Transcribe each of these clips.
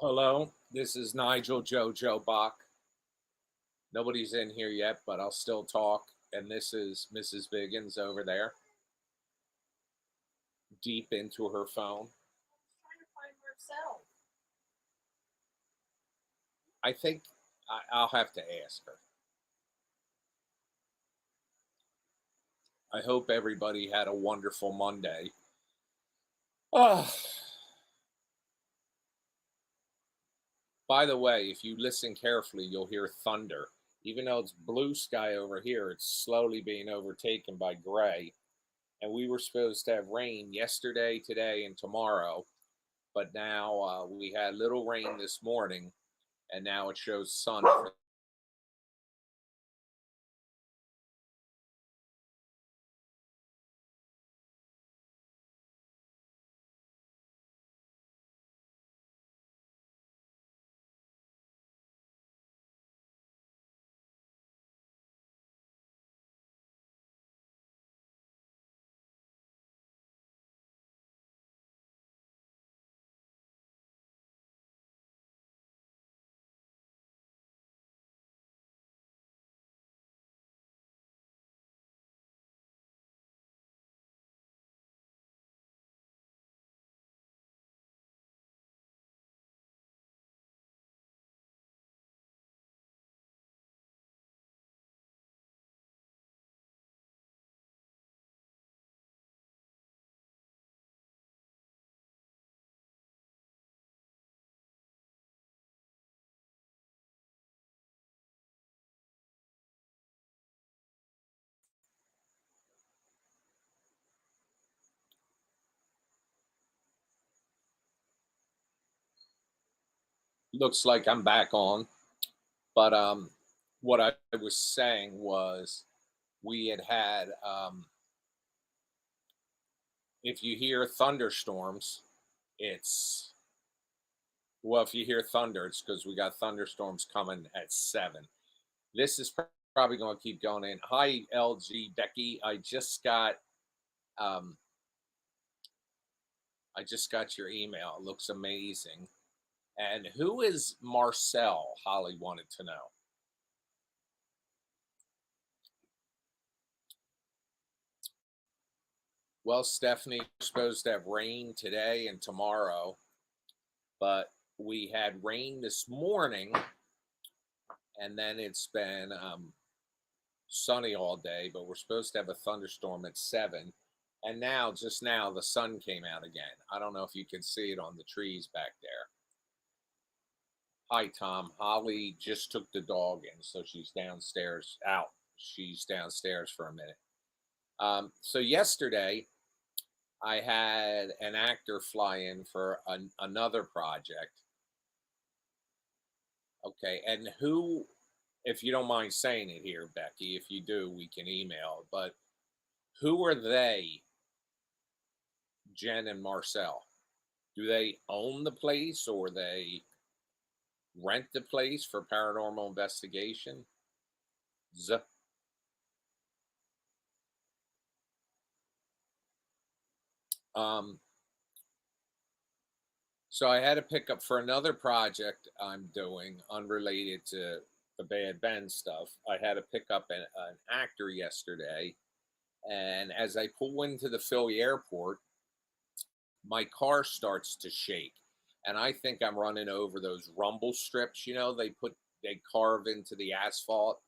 Hello, this is Nigel Jojo Bach. Nobody's in here yet, but I'll still talk. And this is Mrs. Biggins over there, deep into her phone. Trying to find Marcel. I think I'll have to ask her. I hope everybody had a wonderful Monday. Oh, by the way, if you listen carefully, you'll hear thunder. Even though it's blue sky over here, it's slowly being overtaken by gray. And we were supposed to have rain yesterday, today, and tomorrow. But now we had little rain this morning, and now it shows sun for. Looks like I'm back on. But what I was saying was we had if you hear thunderstorms, it's well, if you hear thunder, it's because we got thunderstorms coming at 7. This is probably going to keep going in. Hi, LG Becky. Um, I just got your email. It looks amazing. And who is Marcel? Holly wanted to know. Well, Stephanie, we're supposed to have rain today and tomorrow, but we had rain this morning, and then it's been sunny all day, but we're supposed to have a thunderstorm at 7. And now, just now, the sun came out again. I don't know if you can see it on the trees back there. Hi, Tom. Holly just took the dog in, so she's downstairs out. She's downstairs for a minute. So yesterday, I had an actor fly in for another project. Okay, and who, if you don't mind saying it here, Becky, if you do, we can email. But who are they, Jen and Marcel? Do they own the place or they rent the place for paranormal investigation? Z- um, so I had a pickup for another project I'm doing unrelated to the Bad Ben stuff. I had to pick up an actor yesterday, and as I pull into the Philly airport, my car starts to shake. And I think I'm running over those rumble strips, they carve into the asphalt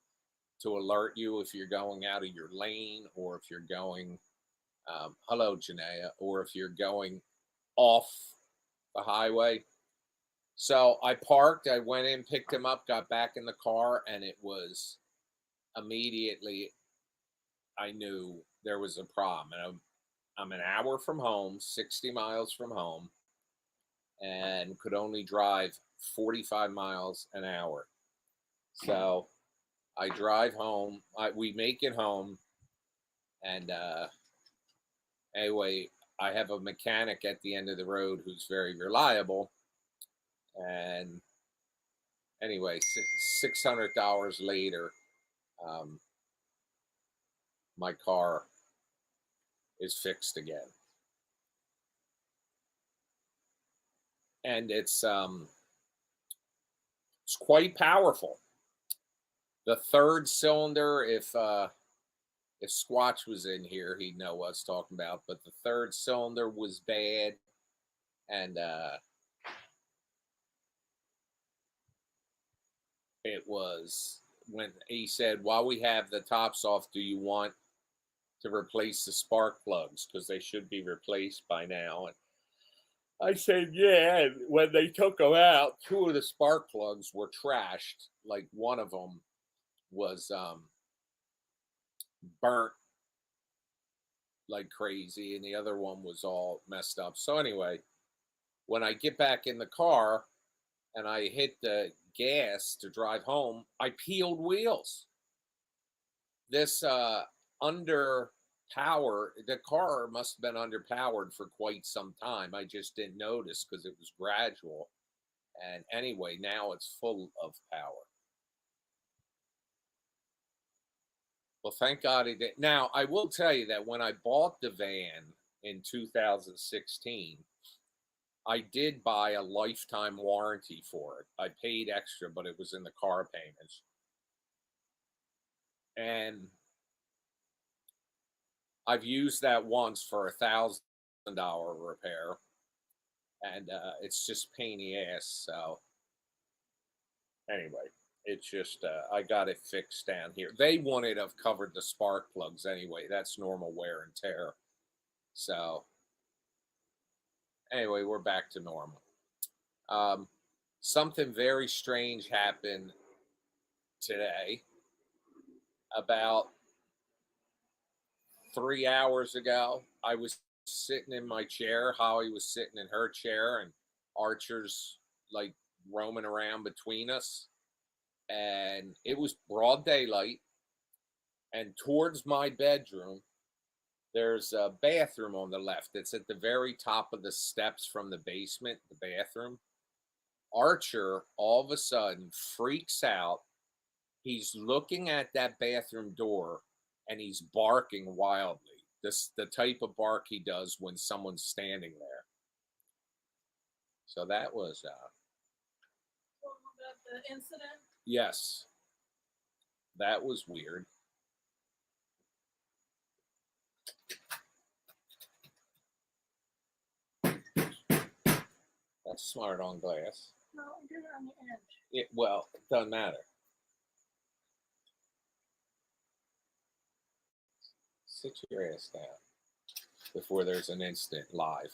to alert you if you're going out of your lane or if you're going, hello, Janaea, or if you're going off the highway. So I parked, I went in, picked him up, got back in the car, and it was immediately I knew there was a problem. And I'm an hour from home, 60 miles from home, and could only drive 45 miles an hour. So I drive home. We make it home, and anyway, I have a mechanic at the end of the road who's very reliable. And anyway, $600 later, um, my car is fixed again, and it's It's quite powerful. The third cylinder, if Squatch was in here, he'd know what I was talking about. But the third cylinder was bad, and it was when he said, "While we have the tops off, do you want to replace the spark plugs because they should be replaced by now?" And I said, "Yeah." And when they took them out, two of the spark plugs were trashed. Like one of them was burnt like crazy, and the other one was all messed up. So anyway, when I get back in the car and I hit the gas to drive home, I peeled wheels. This under power, the car must have been underpowered for quite some time. I just didn't notice because it was gradual. And anyway, now it's full of power. Well, thank God it did. Now, I will tell you that when I bought the van in 2016, I did buy a lifetime warranty for it. I paid extra, but it was in the car payments. And I've used that once for $1,000 repair, and it's just pain in the ass. So anyway, it's just I got it fixed down here. They wanted to have covered the spark plugs anyway. That's normal wear and tear. So anyway, we're back to normal. Um, Something very strange happened today. About 3 hours ago, I was sitting in my chair. Holly was sitting in her chair, and Archer's like roaming around between us. And it was broad daylight. And towards my bedroom, there's a bathroom on the left. It's at the very top of the steps from the basement, the bathroom. Archer all of a sudden freaks out. He's looking at that bathroom door and he's barking wildly. This the type of bark he does when someone's standing there. So that was About the incident. yes. That was weird. That's smart on glass. No, I did it on the edge. Well, it doesn't matter. Sit your ass down before there's an instant live.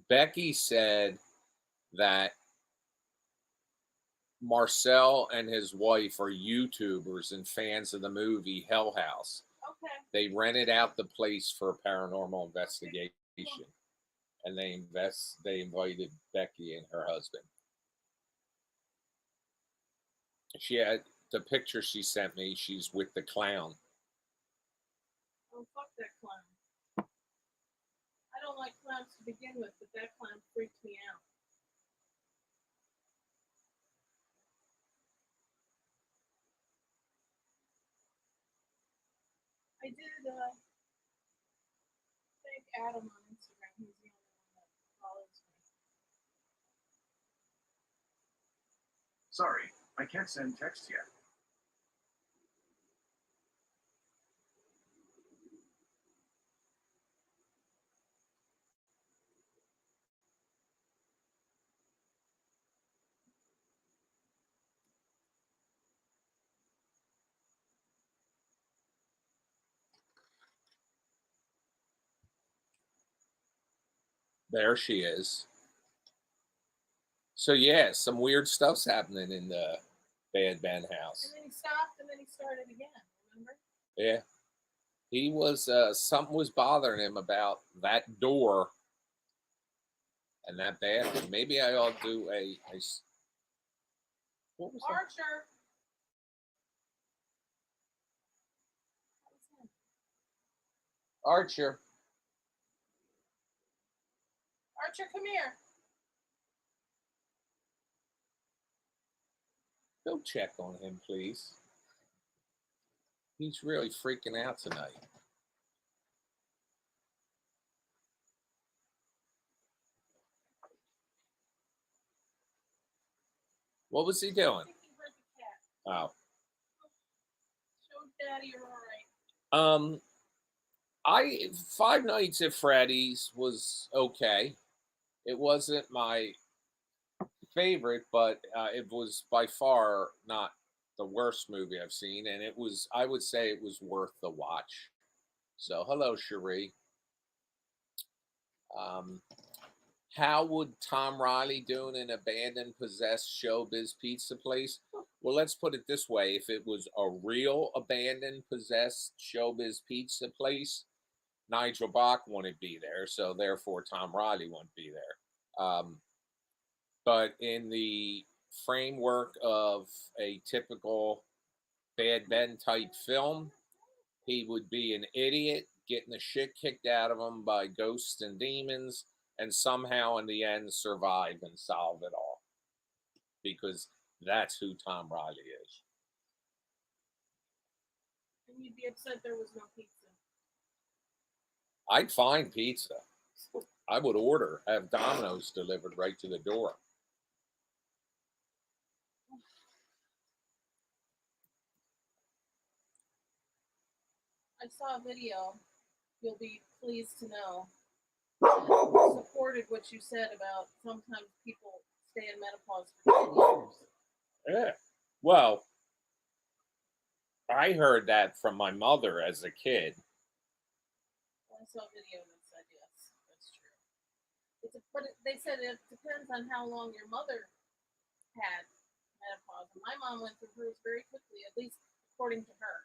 Becky said that Marcel and his wife are YouTubers and fans of the movie Hell House. Okay. They rented out the place for a paranormal investigation, and they invited Becky and her husband. She had the picture she sent me. She's with the clown. Oh, fuck that clown. I don't like clowns to begin with, but that clown freaked me out. I did thank Adam on Instagram. He's the only one that follows me. Sorry, I can't send text yet. There she is. So yeah, some weird stuff's happening in the Bad Ben house. And then he stopped, and then he started again. Remember? Yeah, he was something was bothering him about that door and that bathroom. Maybe I ought to do a what was that? Archer. Archer. Archer, come here. Go check on him, please. He's really freaking out tonight. What was he I doing? think he heard the cat. Oh. Show Daddy you're all right. Um, I Five Nights at Freddy's was okay. It wasn't my favorite, but it was by far not the worst movie I've seen, and it was. I would say it was worth the watch. So, hello, Cherie. Um, how would Tom Riley do in an abandoned, possessed showbiz pizza place? Well, let's put it this way: if it was a real abandoned, possessed showbiz pizza place, Nigel Bach wouldn't be there, so therefore Tom Riley wouldn't be there. But in the framework of a typical Bad Ben type film, he would be an idiot getting the shit kicked out of him by ghosts and demons, and somehow in the end survive and solve it all. Because that's who Tom Riley is. And you'd be upset there was no pizza. I'd find pizza. I would order, have Domino's delivered right to the door. I saw a video, you'll be pleased to know, that supported what you said about sometimes people stay in menopause for 10 years. Yeah. Well, I heard that from my mother as a kid. I saw a video that said yes, that's true. They said it depends on how long your mother had menopause. And my mom went through hers very quickly, at least according to her.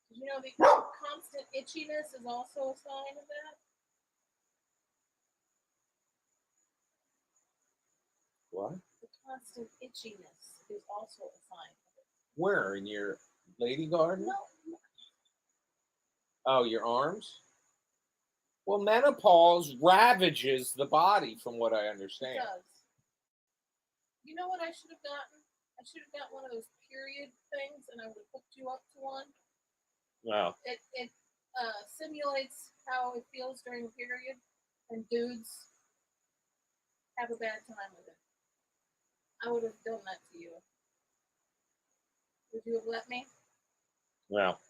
Did you know the constant itchiness is also a sign of that? What? The constant itchiness is also a sign of it. Where? In your lady garden? No, Oh, your arms? Well, menopause ravages the body, from what I it understand. does. You know what I should have gotten? I should have got one of those period things, and I would have hooked you up to one. Well, It simulates how it feels during the period, and dudes have a bad time with it. I would have done that to you. Would you have let me? well.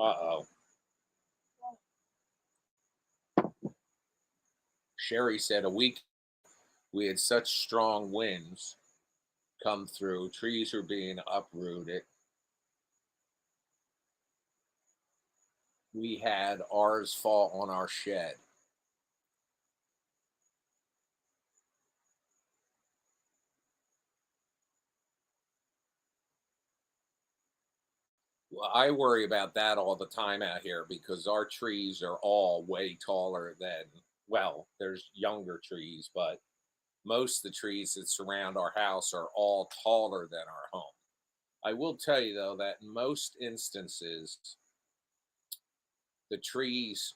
Uh-oh. Sherry said a week we had such strong winds come through. Trees were being uprooted. We had ours fall on our shed. Well, I worry about that all the time out here because our trees are all way taller than, well, there's younger trees, but most of the trees that surround our house are all taller than our home. I will tell you, though, that in most instances, the trees,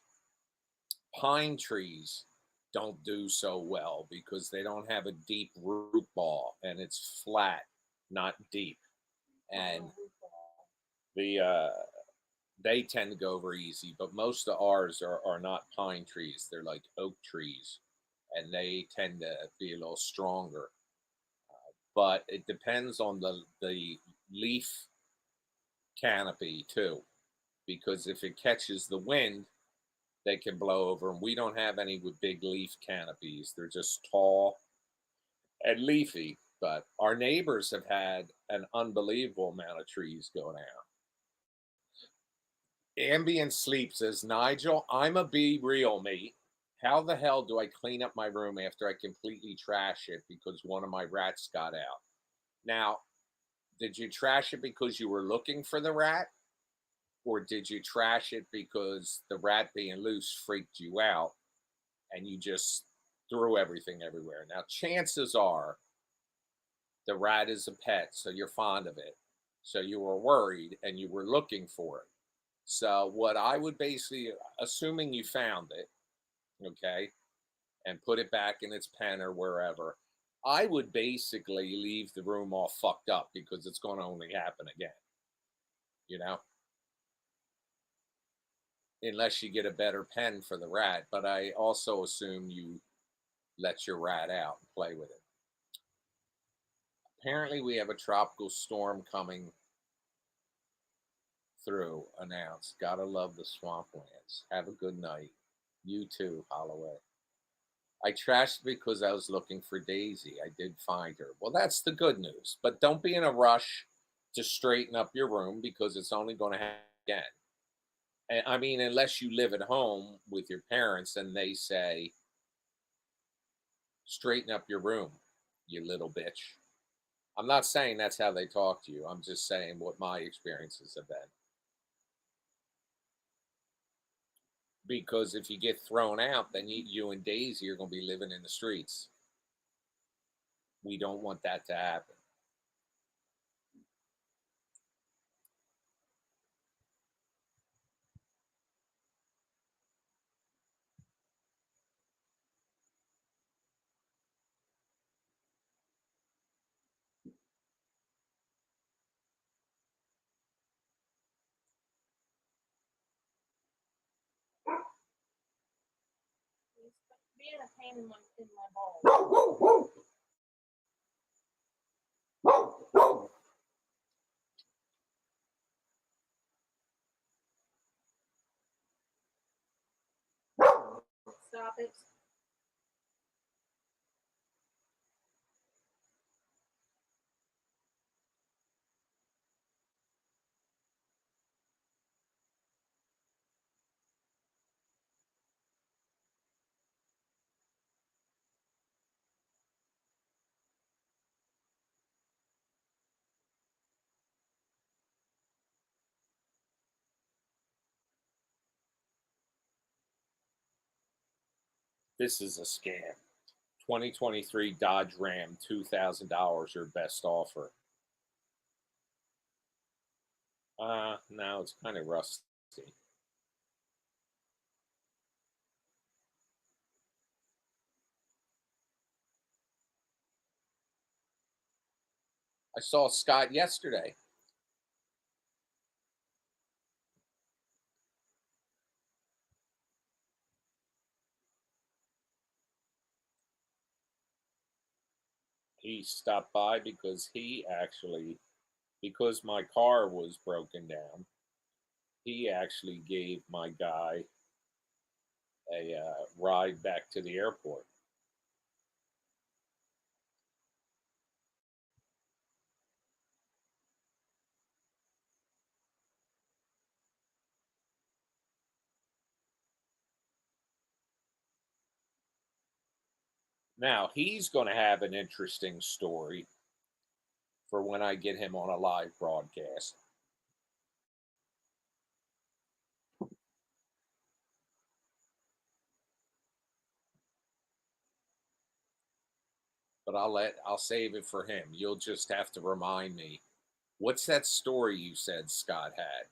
pine trees, don't do so well because they don't have a deep root ball and it's flat, not deep. And the they tend to go over easy, but most of ours are not pine trees. They're like oak trees, and they tend to be a little stronger. But it depends on the leaf canopy too, because if it catches the wind, they can blow over. And we don't have any with big leaf canopies. They're just tall and leafy. But our neighbors have had an unbelievable amount of trees go down. Ambient Sleep says, Nigel, I'm a be real, mate. How the hell do I clean up my room after I completely trash it because one of my rats got out? Now, did you trash it because you were looking for the rat? Or did you trash it because the rat being loose freaked you out and you just threw everything everywhere? Now, chances are the rat is a pet, so you're fond of it. So you were worried and you were looking for it. So, what I would basically, assuming you found it, okay, and put it back in its pen or wherever, I would basically leave the room all fucked up because it's going to only happen again, you know, unless you get a better pen for the rat. But I also assume you let your rat out and play with it. Apparently, we have a tropical storm coming through, announced. Gotta love the swamplands. Have a good night. You too, Holloway. I trashed because I was looking for Daisy. I did find her. Well, that's the good news. But don't be in a rush to straighten up your room because it's only going to happen again. And I mean, unless you live at home with your parents and they say, straighten up your room, you little bitch. I'm not saying that's how they talk to you. I'm just saying what my experiences have been. Because if you get thrown out, then you and Daisy are going to be living in the streets. We don't want that to happen. He's being a pain in my balls. Stop it. This is a scam. 2023 Dodge Ram, $2,000 your best offer. No, it's kind of rusty. I saw Scott yesterday. He stopped by because because my car was broken down, he actually gave my guy a ride back to the airport. Now, he's going to have an interesting story for when I get him on a live broadcast. But I'll save it for him. You'll just have to remind me. What's that story you said Scott had?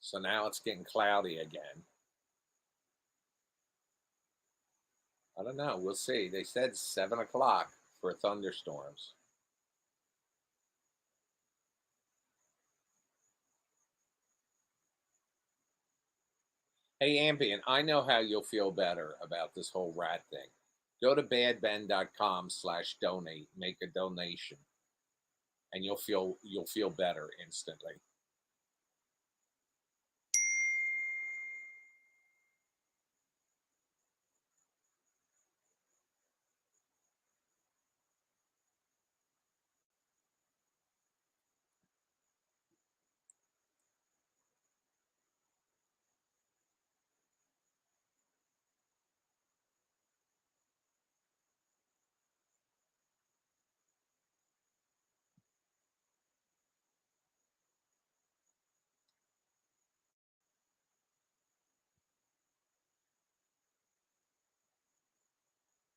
So now it's getting cloudy again. I don't know. We'll see. They said 7 o'clock for thunderstorms. Hey, Ambient, I know how you'll feel better about this whole rat thing. Go to badben.com/donate, make a donation, and you'll feel better instantly.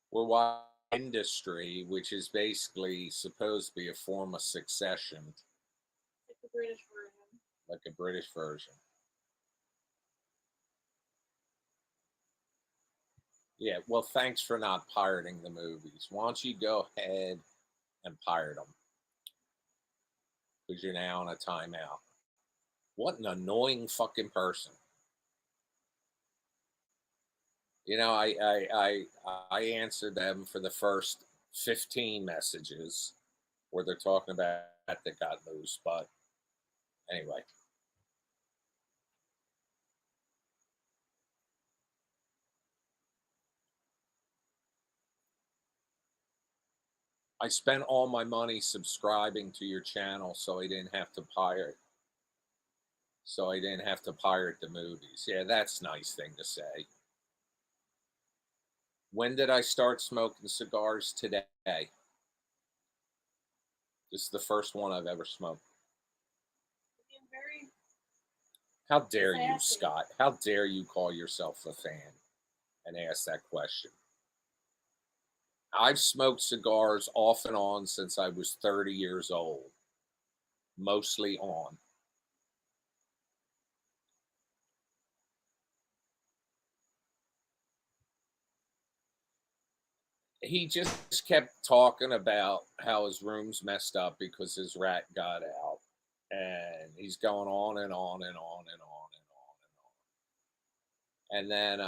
We're watching industry, which is basically supposed to be a form of succession, Like the British version. like a British version. Yeah, well, thanks for not pirating the movies. Why don't you go ahead and pirate them? Because you're now on a timeout. What an annoying fucking person. I answered them for the first 15 messages where they're talking about that got loose. But anyway, I spent all my money subscribing to your channel so I didn't have to pirate. So I didn't have to pirate the movies. Yeah, that's a nice thing to say. When did I start smoking cigars? Today. This is the first one I've ever smoked. Being very How dare you, sassy. Scott? How dare you call yourself a fan and ask that question? I've smoked cigars off and on since I was 30 years old, mostly on. He just kept talking about how his room's messed up because his rat got out. And he's going on and on and on and on and on and on. And then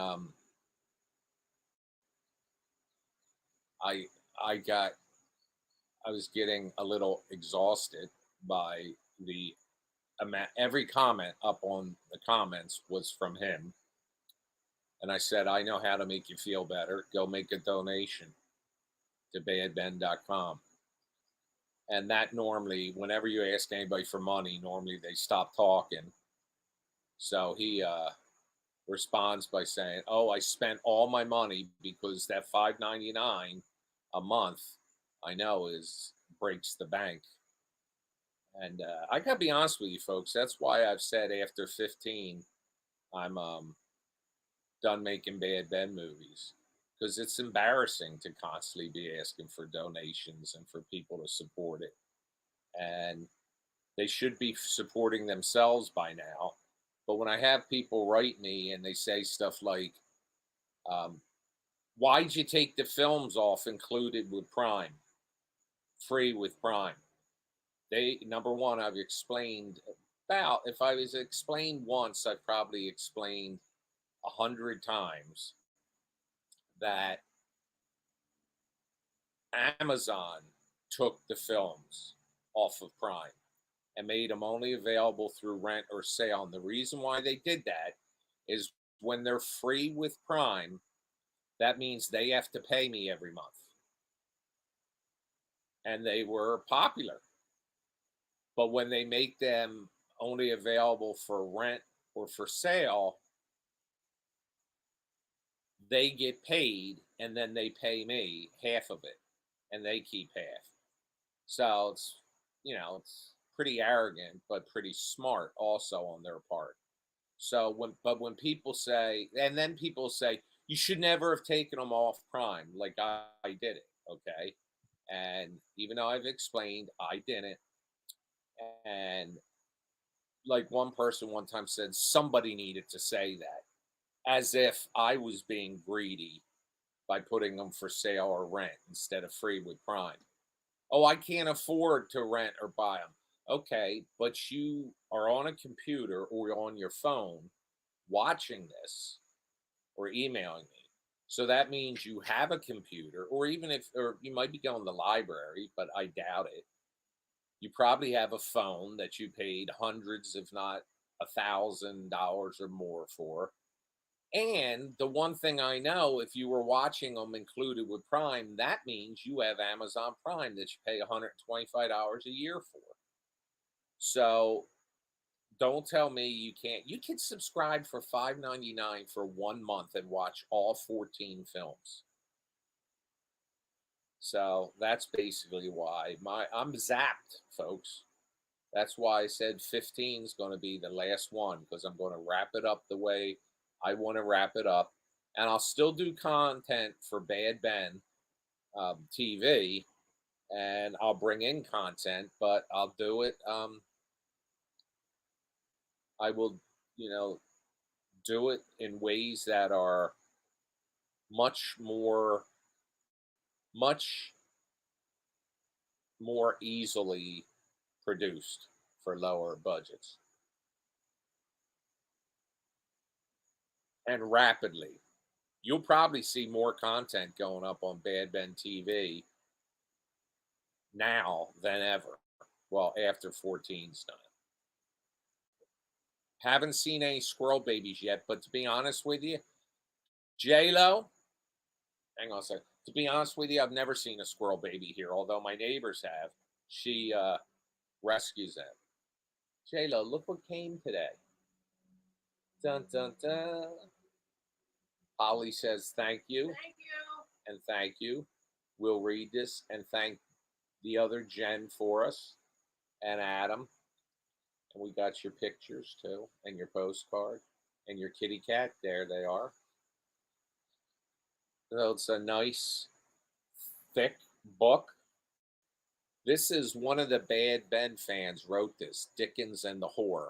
I I got I was getting a little exhausted by the every comment up on the comments was from him. And I said, I know how to make you feel better. Go make a donation to badben.com. And that normally, whenever you ask anybody for money, normally they stop talking. So he responds by saying, "Oh, I spent all my money because that $5.99 a month, I know is breaks the bank." And I gotta be honest with you, folks. That's why I've said after 15, I'm done making Bad Ben movies because it's embarrassing to constantly be asking for donations and for people to support it. And they should be supporting themselves by now. But when I have people write me and they say stuff like, um, "Why'd you take the films off included with Prime, free with Prime?" They number one, I've explained about if I was explained once, I've probably explained 100 times that Amazon took the films off of Prime and made them only available through rent or sale. And the reason why they did that is when they're free with Prime, that means they have to pay me every month. And they were popular. But when they make them only available for rent or for sale, they get paid and then they pay me half of it and they keep half. So it's pretty arrogant, but pretty smart also on their part. So when people say, and then people say, you should never have taken them off Prime, like I did it, okay? And even though I've explained, I didn't. And like one person one time said, somebody needed to say that, as if I was being greedy by putting them for sale or rent instead of free with Prime. Oh, I can't afford to rent or buy them. Okay, but you are on a computer or on your phone watching this or emailing me. So that means you have a computer, or even if, or you might be going to the library, but I doubt it. You probably have a phone that you paid hundreds, if not $1,000 or more for. And the one thing I know, if you were watching them included with Prime, that means you have Amazon Prime that you pay $125 a year for. So don't tell me you can't. You can subscribe for $5.99 for 1 month and watch all 14 films. So that's basically why I'm zapped, folks. That's why I said 15 is going to be the last one, because I'm going to wrap it up the way I want to wrap it up, and I'll still do content for Bad Ben TV, and I'll bring in content, but I'll do it. I will, you know, do it in ways that are much more, much more easily produced for lower budgets and rapidly. You'll probably see more content going up on Bad Ben TV now than ever. Well, after 14's done. Haven't seen any squirrel babies yet, but to be honest with you, J Lo, hang on a second. To be honest with you, I've never seen a squirrel baby here, although my neighbors have. She rescues them. J Lo, look what came today. Dun dun dun. Holly says thank you. Thank you. And thank you. We'll read this and thank the other Jen for us and Adam. And we got your pictures too, and your postcard, and your kitty cat. There they are. So it's a nice, thick book. This is one of the Bad Ben fans wrote this, Dickens and the Whore.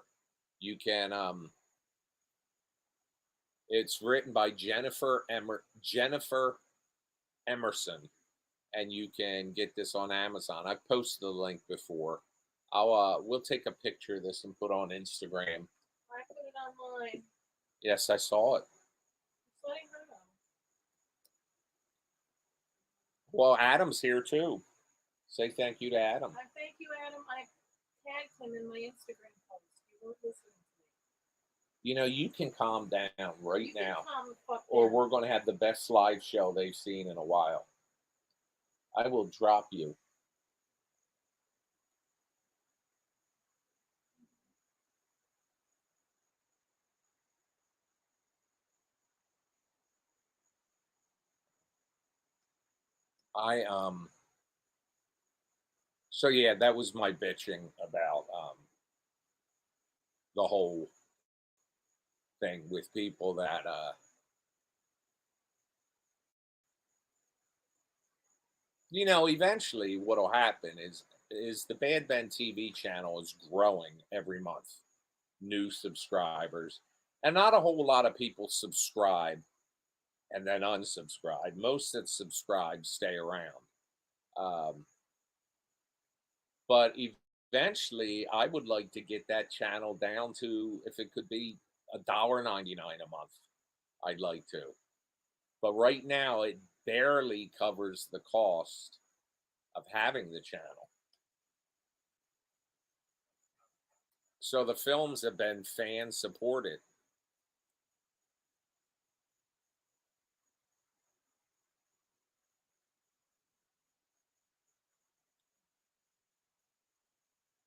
You can it's written by Jennifer Emerson, and you can get this on Amazon. I've posted the link before. We'll take a picture of this and put on Instagram. I put it online. Yes, I saw it. Just letting her know. Well, Adam's here too. Say thank you to Adam. I thank you, Adam. I tagged him in my Instagram post. You weren't listening to me. You know, you can calm down right You can now, calm the fuck or down. we're going to have the best live show they've seen in a while. I will drop you. I So yeah, that was my bitching about the whole thing with people that eventually what'll happen is the Bad Ben TV channel is growing every month, new subscribers, and not a whole lot of people subscribe and then unsubscribe. Most that subscribe stay around. Um, but eventually, I would like to get that channel down to, if it could be $1.99 a month. I'd like to. But right now, it barely covers the cost of having the channel. So the films have been fan supported.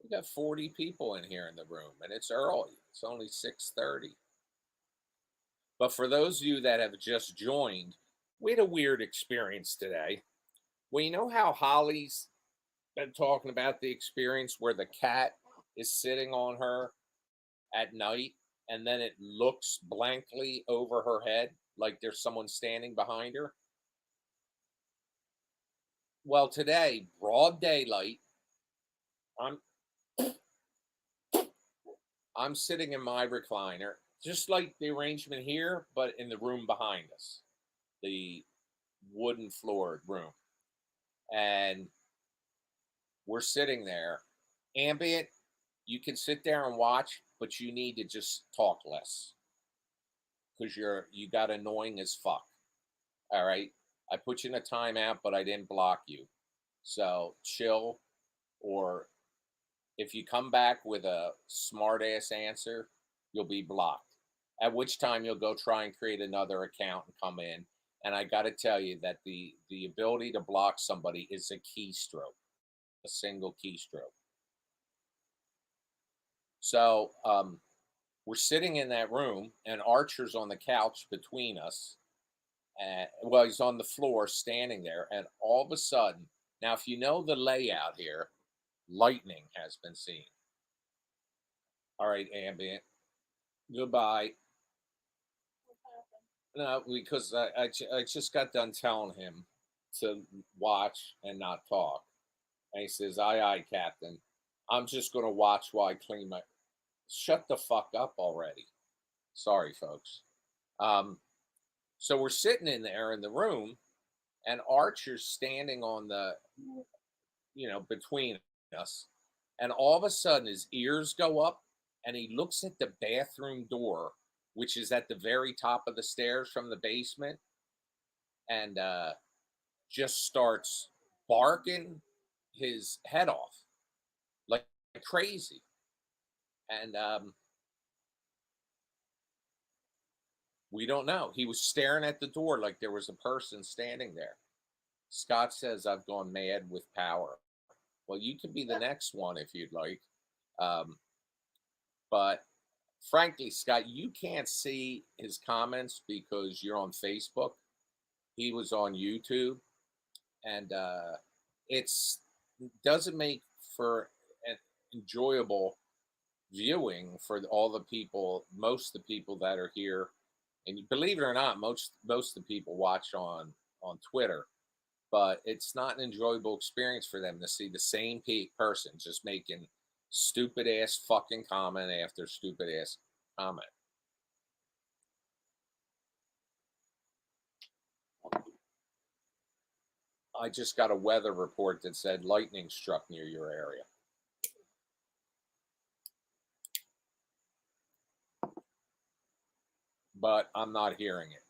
We got 40 people in here in the room, and it's early. It's only 6:30. But for those of you that have just joined, we had a weird experience today. Well, you know how Holly's been talking about the experience where the cat is sitting on her at night and then it looks blankly over her head like there's someone standing behind her? Well, today, broad daylight, I'm I'm sitting in my recliner, just like the arrangement here, but in the room behind us, the wooden floored room. And we're sitting there, ambient. You can sit there and watch, but you need to just talk less. because you got annoying as fuck. All right. I put you in a timeout, but I didn't block you. So chill, or if you come back with a smart ass answer, you'll be blocked. At which time you'll go try and create another account and come in. And I got to tell you that the ability to block somebody is a keystroke, a single keystroke. So we're sitting in that room, and Archer's on the couch between us. And well, he's on the floor standing there, and all of a sudden, now if you know the layout here, lightning has been seen. All right, ambient. Goodbye. What happened? No, because I just got done telling him to watch and not talk. And he says, aye, aye, Captain. I'm just going to watch while I clean my. Shut the fuck up already. Sorry, folks. Um, so we're sitting in there in the room, and Archer's standing on the, between us. And all of a sudden, his ears go up, and he looks at the bathroom door, which is at the very top of the stairs from the basement, and just starts barking his head off like crazy. And we don't know. He was staring at the door like there was a person standing there. Scott says, I've gone mad with power. Well, you could be the next one if you'd like. Um, but frankly, Scott, you can't see his comments because you're on Facebook. He was on YouTube, and it's doesn't make for an enjoyable viewing for all the people, most of the people that are here. And believe it or not, most of the people watch on Twitter, but it's not an enjoyable experience for them to see the same person just making stupid ass fucking comment after stupid ass comment. I just got a weather report that said lightning struck near your area. But I'm not hearing it.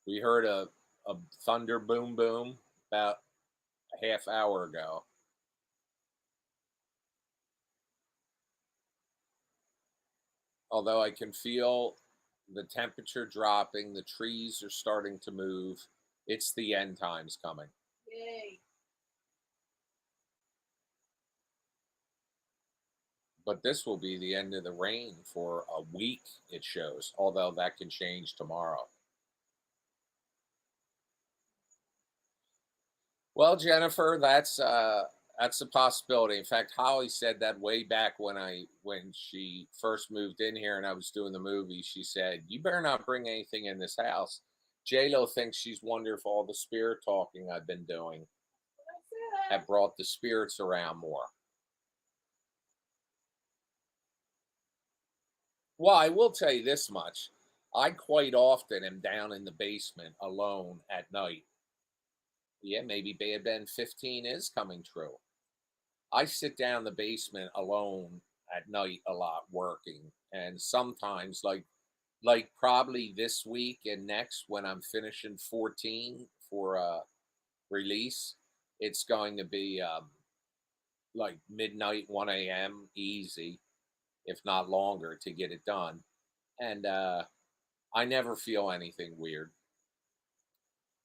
We heard a thunder boom boom about a half hour ago. Although I can feel the temperature dropping, the trees are starting to move. It's the end times coming. Yay. But this will be the end of the rain for a week, it shows, although that can change tomorrow. Well, Jennifer, that's a possibility. In fact, Holly said that way back when she first moved in here and I was doing the movie. She said, "You better not bring anything in this house." J-Lo thinks she's wondered if all the spirit talking I've been doing have brought the spirits around more. Well, I will tell you this much. I quite often am down in the basement alone at night. Yeah, maybe Bad Ben 15 is coming true. I sit down in the basement alone at night a lot working, and sometimes like probably this week and next when I'm finishing 14 for release, it's going to be like midnight 1 a.m. easy, if not longer, to get it done. And I never feel anything weird.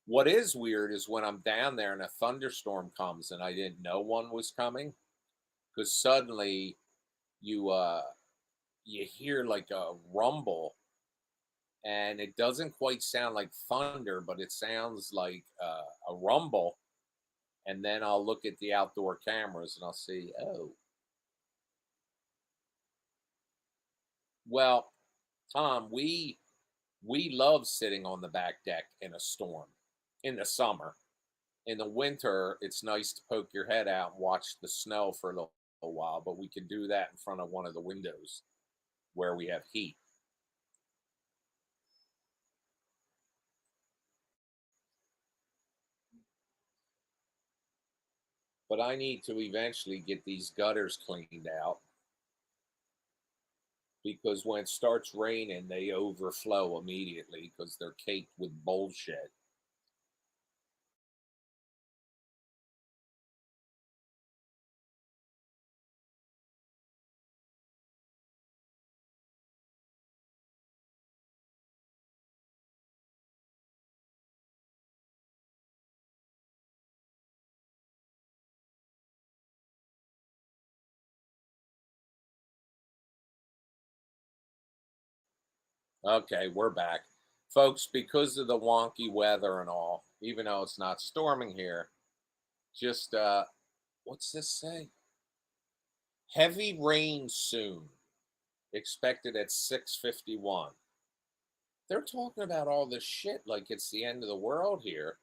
What is weird is when I'm down there and a thunderstorm comes and I didn't know one was coming, because suddenly you you hear like a rumble, and it doesn't quite sound like thunder, but it sounds like a rumble. And then I'll look at the outdoor cameras and I'll see, oh, well, Tom, we love sitting on the back deck in a storm in the summer. In the winter, it's nice to poke your head out and watch the snow for a little while, but we can do that in front of one of the windows where we have heat. But I need to eventually get these gutters cleaned out. because when it starts raining, they overflow immediately because they're caked with bullshit. Okay, we're back. Folks, because of the wonky weather and all, even though it's not storming here, just what's this say? Heavy rain soon. Expected at 6:51. They're talking about all this shit like it's the end of the world here.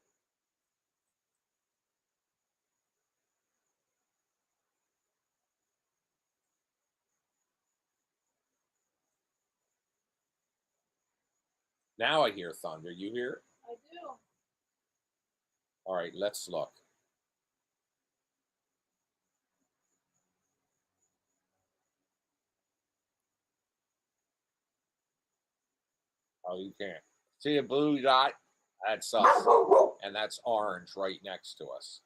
Now I hear thunder. You hear it? I do. All right, let's look. Oh, you can't. See a blue dot? That's us. And that's orange right next to us.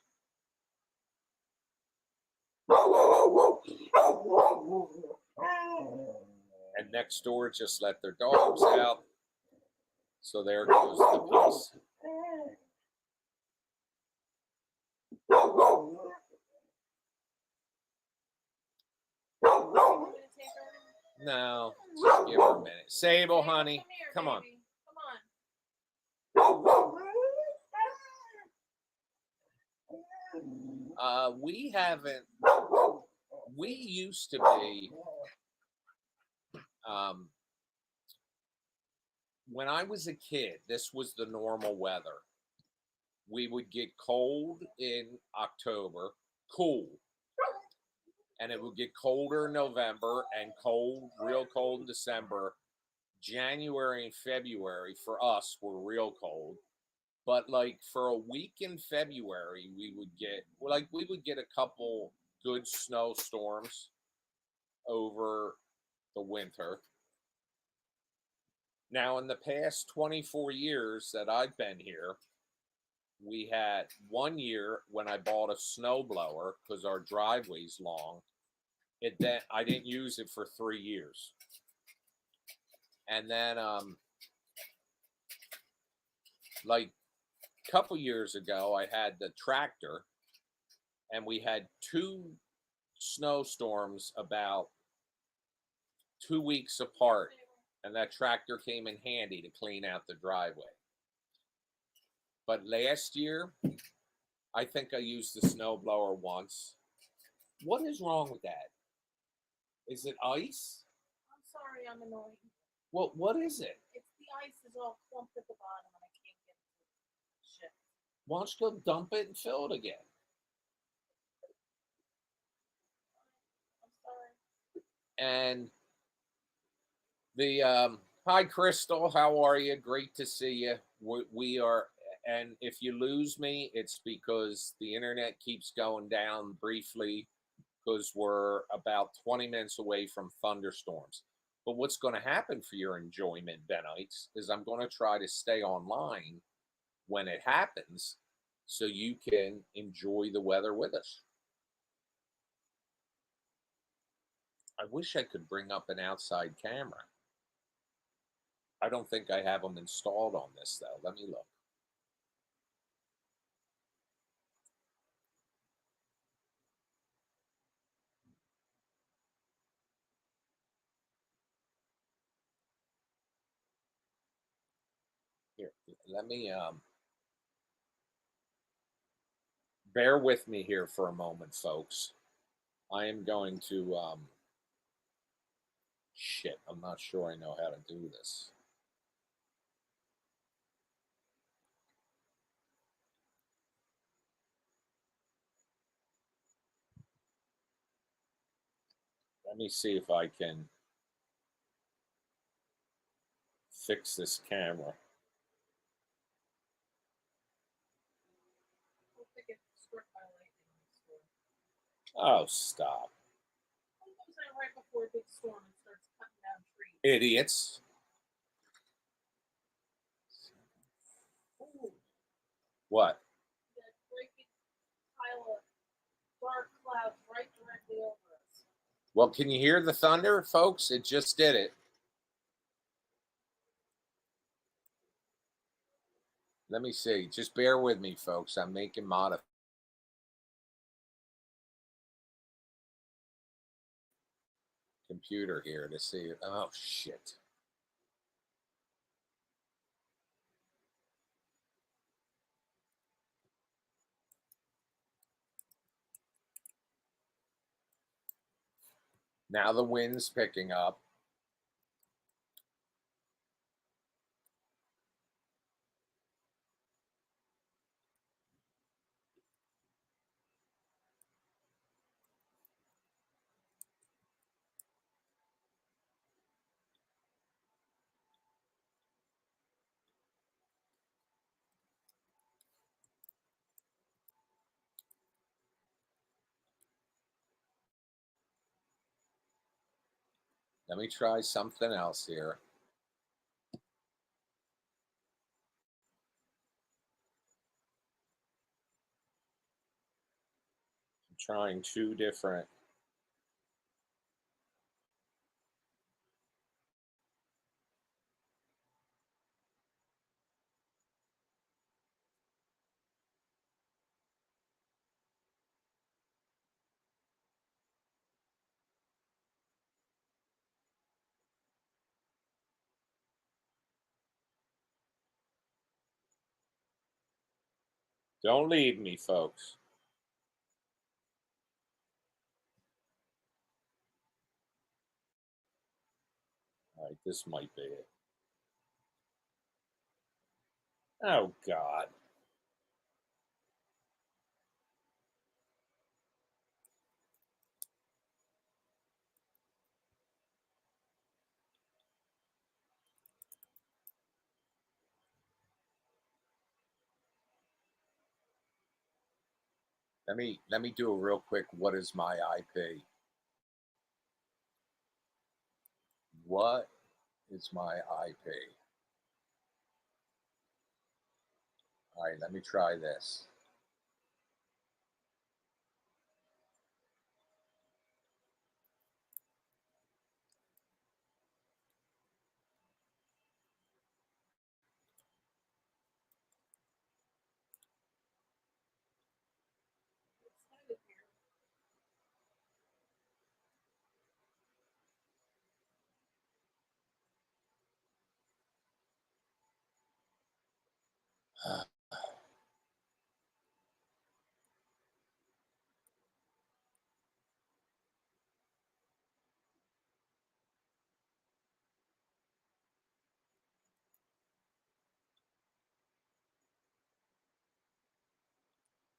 And next door just let their dogs out. So there goes the piece. Want me to take her? No, just give her a minute. Sable, honey, Come here, come on. baby. Come on. We haven't. We used to be. When I was a kid, this was the normal weather. We would get cold in October, cool, and it would get colder in November and cold, real cold in December. January and February for us were real cold. But like for a week in February, we would get a couple good snowstorms over the winter. Now, in the past 24 years that I've been here, we had 1 year when I bought a snowblower because our driveway's long. I didn't use it for 3 years, and then like a couple years ago, I had the tractor, and we had two snowstorms about 2 weeks apart, and that tractor came in handy to clean out the driveway. But last year, I think I used the snowblower once. What is wrong with that? Is it ice? I'm sorry, I'm annoying. What is it? It's the ice is all clumped at the bottom and I can't get it to shit. Why don't you go dump it and fill it again? I'm sorry. And the hi Crystal, how are you? Great to see you. We are, and if you lose me, it's because the internet keeps going down briefly because we're about 20 minutes away from thunderstorms. But what's going to happen for your enjoyment, Benites, is I'm going to try to stay online when it happens so you can enjoy the weather with us. I wish I could bring up an outside camera. I don't think I have them installed on this, though. Let me look. Here, let me bear with me here for a moment, folks. I am going to shit, I'm not sure I know how to do this. Let me see if I can fix this camera. Hope they get struck by lightning in the storm. Oh, stop. What goes on right before a big storm and starts cutting down Idiots. Ooh, What? that breaking pile of dark clouds right directly over us. Well, can you hear the thunder, folks? It just did it. Let me see. Just bear with me, folks. I'm making computer here to see. Oh, shit. Now the wind's picking up. Let me try something else here. I'm trying two different. Don't leave me, folks. All right, this might be it. Oh, God. Let me do a real quick. What is my IP? What is my IP? All right, let me try this. It's kind of weird.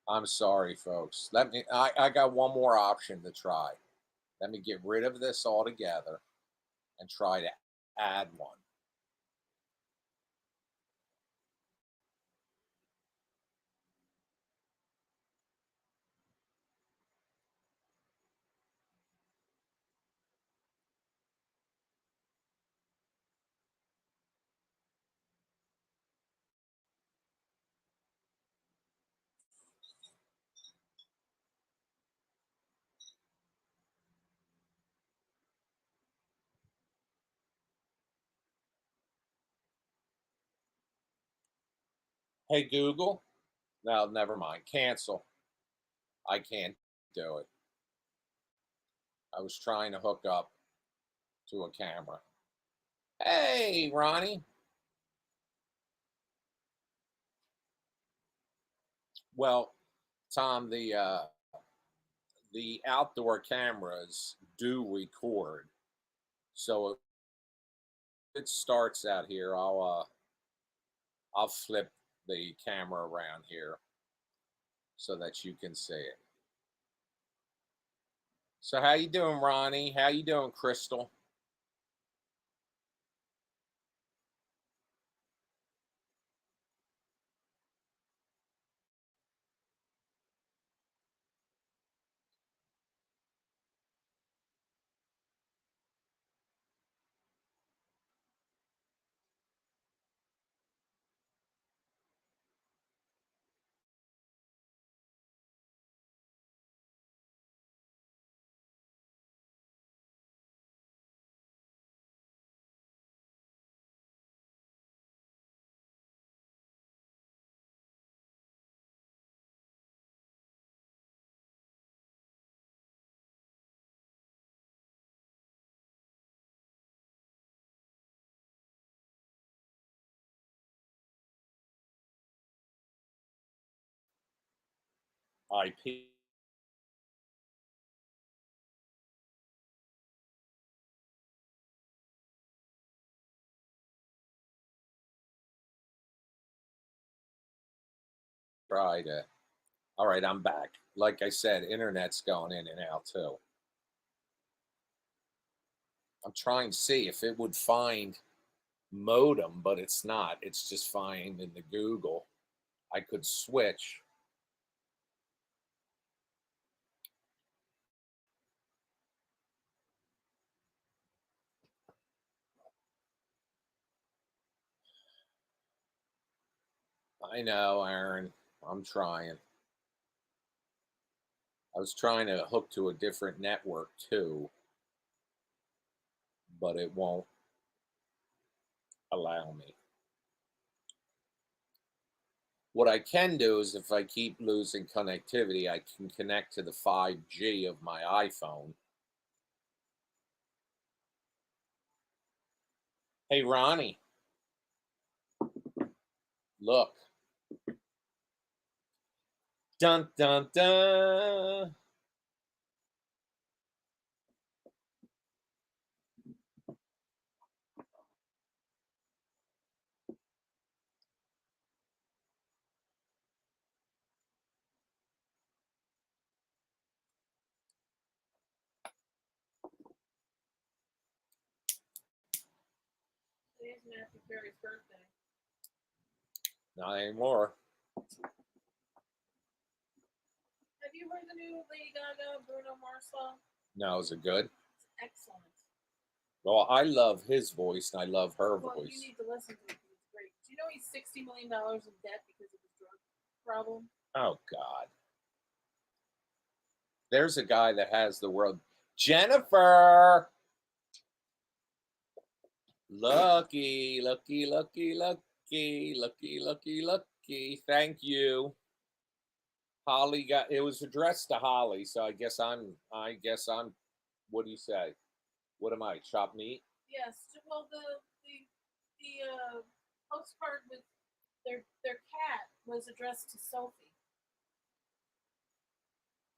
I'm sorry, folks. I got one more option to try. Let me get rid of this altogether and try to add one. Hey, Google. No, never mind. Cancel. I can't do it. I was trying to hook up to a camera. Hey, Ronnie. Well, Tom, the outdoor cameras do record. So if it starts out here, I'll flip the camera around here so that you can see it. So how you doing, Ronnie? How you doing, Crystal? IP. Try to. All right, I'm back. Like I said, internet's going in and out too. I'm trying to see if it would find modem, but it's not. It's just fine in the Google. I could switch. I know, Aaron. I'm trying. I was trying to hook to a different network too, but it won't allow me. What I can do is if I keep losing connectivity, I can connect to the 5G of my iPhone. Hey, Ronnie, look. Dun, dun, dun. Today's Matthew Perry's birthday. Not anymore. Have you heard the new Lady Gaga, Bruno Mars song? No, is it good? It's excellent. Well, I love his voice and I love her Well, voice. you need to listen to it. It's great. Do you know he's $60 million in debt because of his drug problem? Oh, God. There's a guy that has the world. Jennifer! Lucky, lucky, lucky, lucky, lucky, lucky, lucky. Thank you. Holly got it was addressed to Holly, so I guess I'm what do you say? What am I? Chop meat? Yes. Well, the postcard with their cat was addressed to Sophie.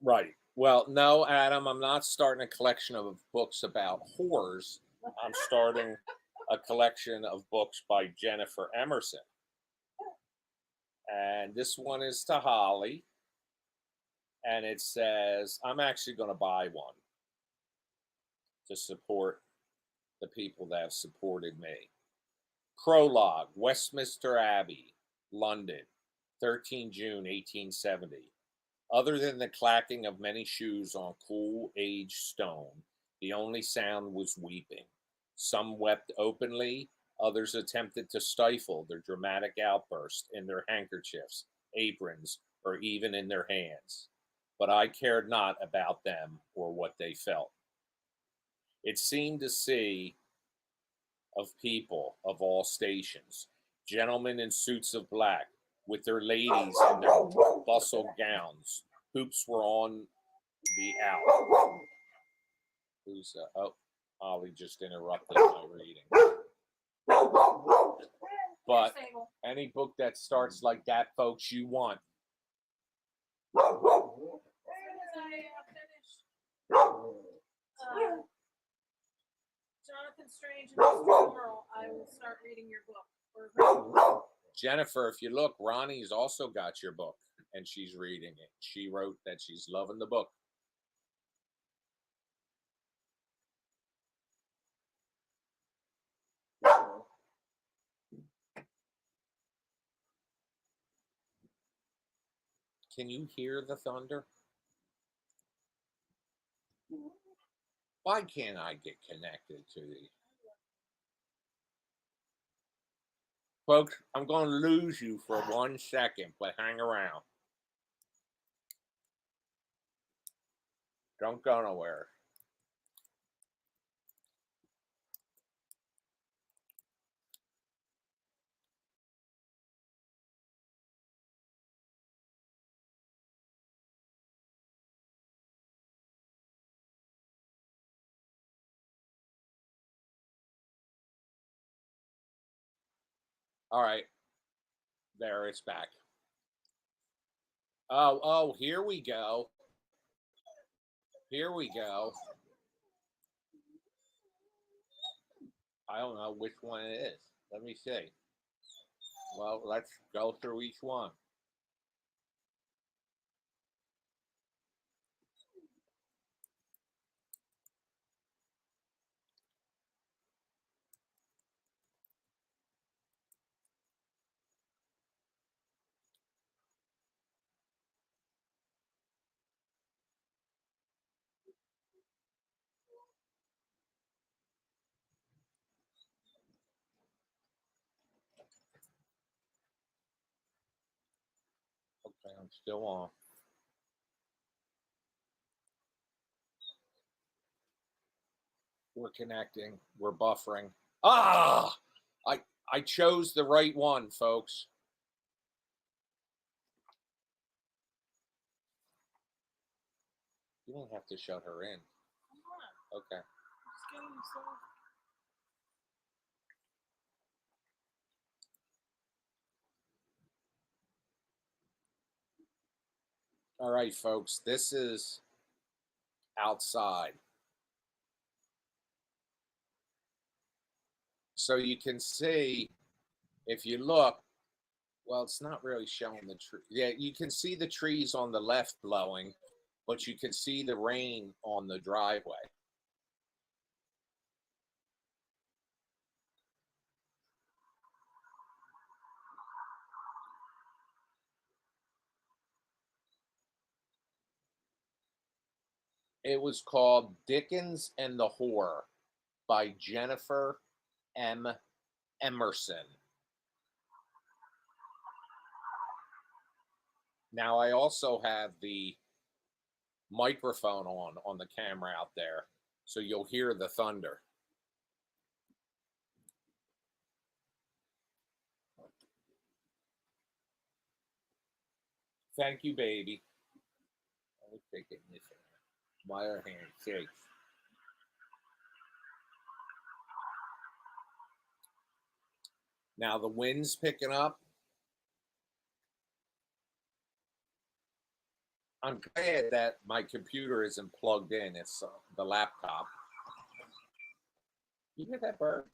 Right. Well, no, Adam, I'm not starting a collection of books about whores. I'm starting a collection of books by Jennifer Emerson. And this one is to Holly. And it says, I'm actually going to buy one to support the people that have supported me. Prologue, Westminster Abbey, London, 13 June 1870. Other than the clacking of many shoes on cool aged stone, the only sound was weeping. Some wept openly, others attempted to stifle their dramatic outburst in their handkerchiefs, aprons, or even in their hands. But I cared not about them or what they felt. It seemed to see of people of all stations, gentlemen in suits of black, with their ladies in their bustle gowns. Hoops were on the out. Who's oh, Ollie just interrupted my reading. But any book that starts like that, folks, you want. As soon as I finish Jonathan Strange and Mr. Moral, I will start reading your book. Or Jennifer, if you look, Ronnie's also got your book and she's reading it. She wrote that she's loving the book. Can you hear the thunder? Why can't I get connected to the folks? I'm going to lose you for 1 second, but hang around. Don't go nowhere. All right, there it's back. Oh, here we go. Here we go. I don't know which one it is. Let me see. Well, let's go through each one. Okay, I'm still on. We're connecting. We're buffering. Ah! I chose the right one, folks. You don't have to shut her in. Come on. Okay. Just getting so. All right, folks. This is outside. So you can see, if you look, well, it's not really showing the tree. Yeah, you can see the trees on the left blowing, but you can see the rain on the driveway. It was called Dickens and the Whore by Jennifer M. Emerson. Now, I also have the microphone on the camera out there, so you'll hear the thunder. Thank you, baby. I was taking this my other hand shakes. Now the wind's picking up. I'm glad that my computer isn't plugged in. It's the laptop. You hear that bird?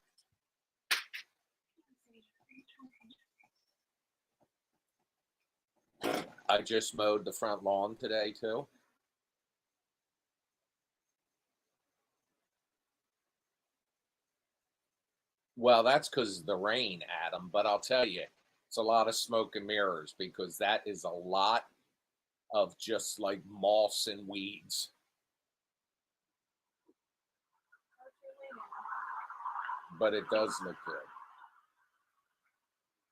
I just mowed the front lawn today too. Well, that's because of the rain, Adam. But I'll tell you, it's a lot of smoke and mirrors because that is a lot of just like moss and weeds. But it does look good.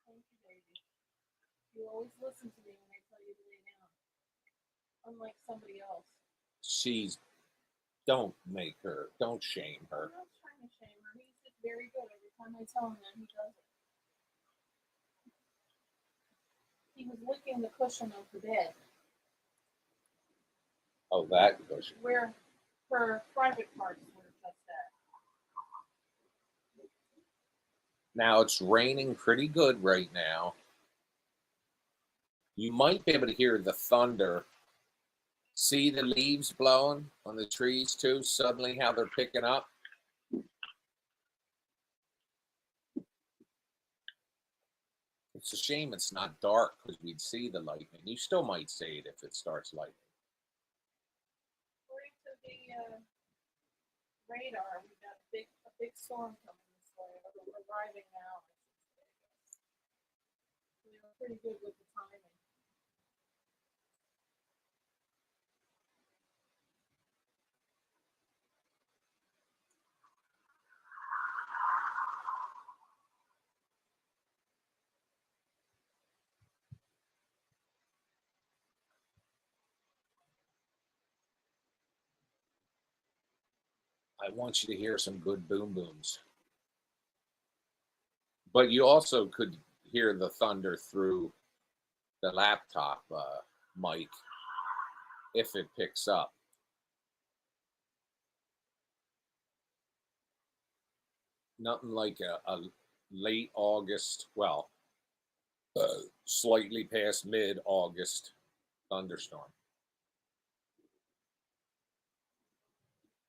Thank you, baby. You always listen to me when I tell you to lay down. Unlike somebody else. Don't shame her. I'm not trying to shame her. He's just very good. Every time I tell him that, he does it. He was licking the cushion of the bed. Oh, that cushion. Where her private parts were just at. Now it's raining pretty good right now. You might be able to hear the thunder. See the leaves blowing on the trees too, suddenly how they're picking up. It's a shame it's not dark because we'd see the lightning. You still might see it if it starts lightning. According to the radar, we got a big storm coming this way. We're arriving now. We were pretty good with the timing. I want you to hear some good boom booms. But you also could hear the thunder through the laptop mic if it picks up. Nothing like a late August, well, slightly past mid August thunderstorm.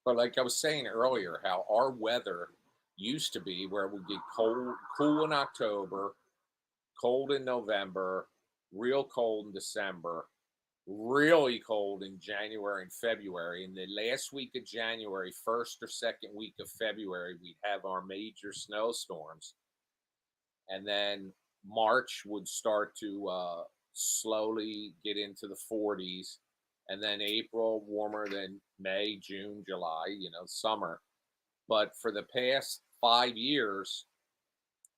But like I was saying earlier, how our weather used to be where we get cold, cool in October, cold in November, real cold in December, really cold in January and February. In the last week of January, first or second week of February, we'd have our major snowstorms. And then March would start to slowly get into the 40s. And then April, warmer than May, June, July, summer. But for the past 5 years,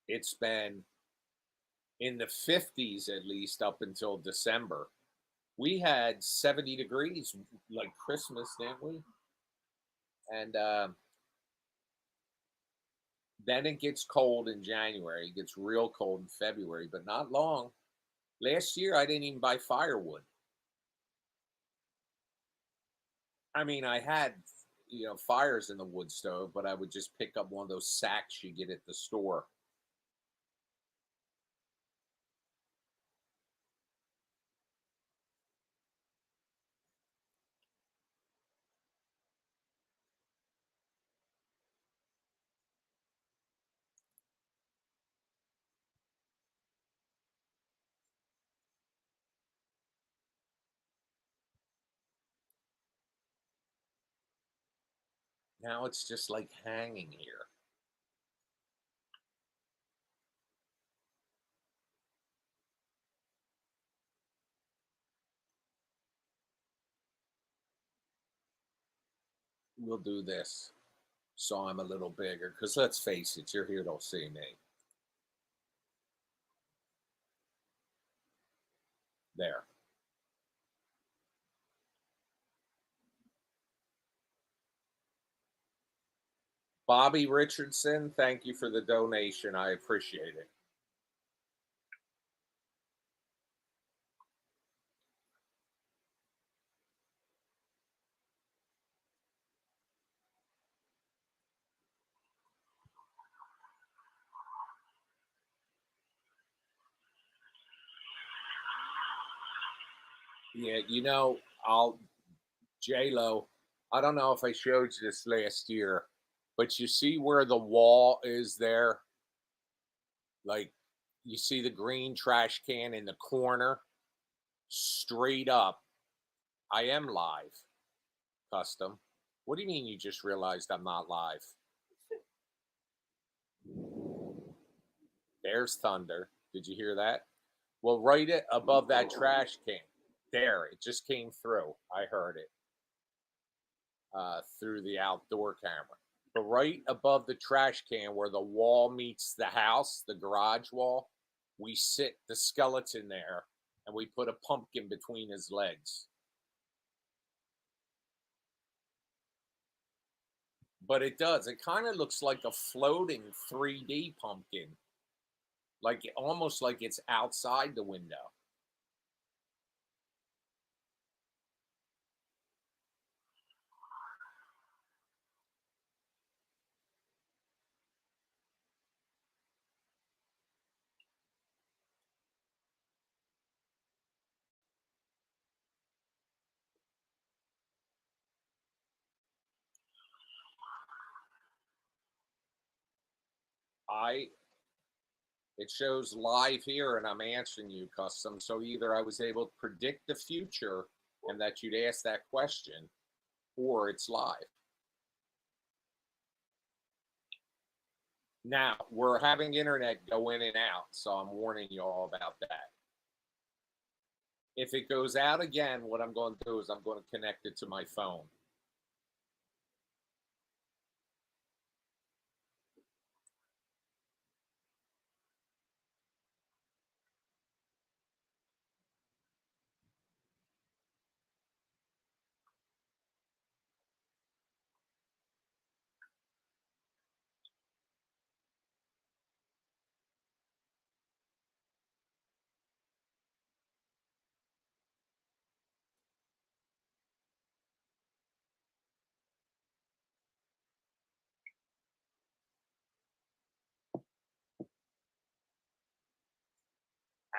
it's been in the 50s at least up until December. We had 70 degrees like Christmas, didn't we? And then it gets cold in January. It gets real cold in February, but not long. Last year, I didn't even buy firewood. I mean, I had, fires in the wood stove, but I would just pick up one of those sacks you get at the store. Now it's just like hanging here. We'll do this so I'm a little bigger, because let's face it, you're here to see me. There. Bobby Richardson, thank you for the donation. I appreciate it. Yeah, I'll J Lo. I don't know if I showed you this last year, but you see where the wall is there? Like, you see the green trash can in the corner? Straight up. I am live, custom. What do you mean you just realized I'm not live? There's thunder. Did you hear that? Well, right above that trash can. There, it just came through. I heard it through the outdoor camera. But right above the trash can where the wall meets the house, the garage wall, we sit the skeleton there and we put a pumpkin between his legs. But it does. It kind of looks like a floating 3D pumpkin, like almost like it's outside the window. I It shows live here, and I'm answering you, custom. So either I was able to predict the future and that you'd ask that question, or it's live. Now, we're having internet go in and out, so I'm warning you all about that. If it goes out again, what I'm going to do is I'm going to connect it to my phone.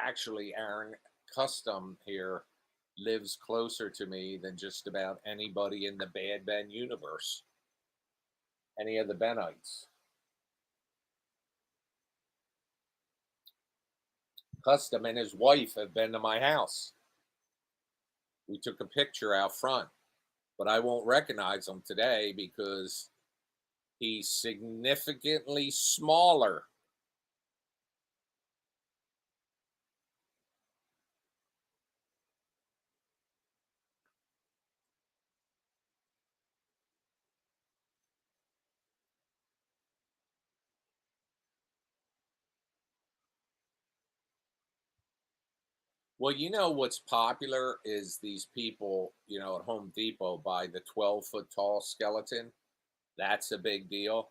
Actually, Aaron, custom here lives closer to me than just about anybody in the Bad Ben universe. Any of the Benites. Custom and his wife have been to my house. We took a picture out front, but I won't recognize him today because he's significantly smaller. Well, you know what's popular is these people, at Home Depot buy the 12-foot tall skeleton. That's a big deal.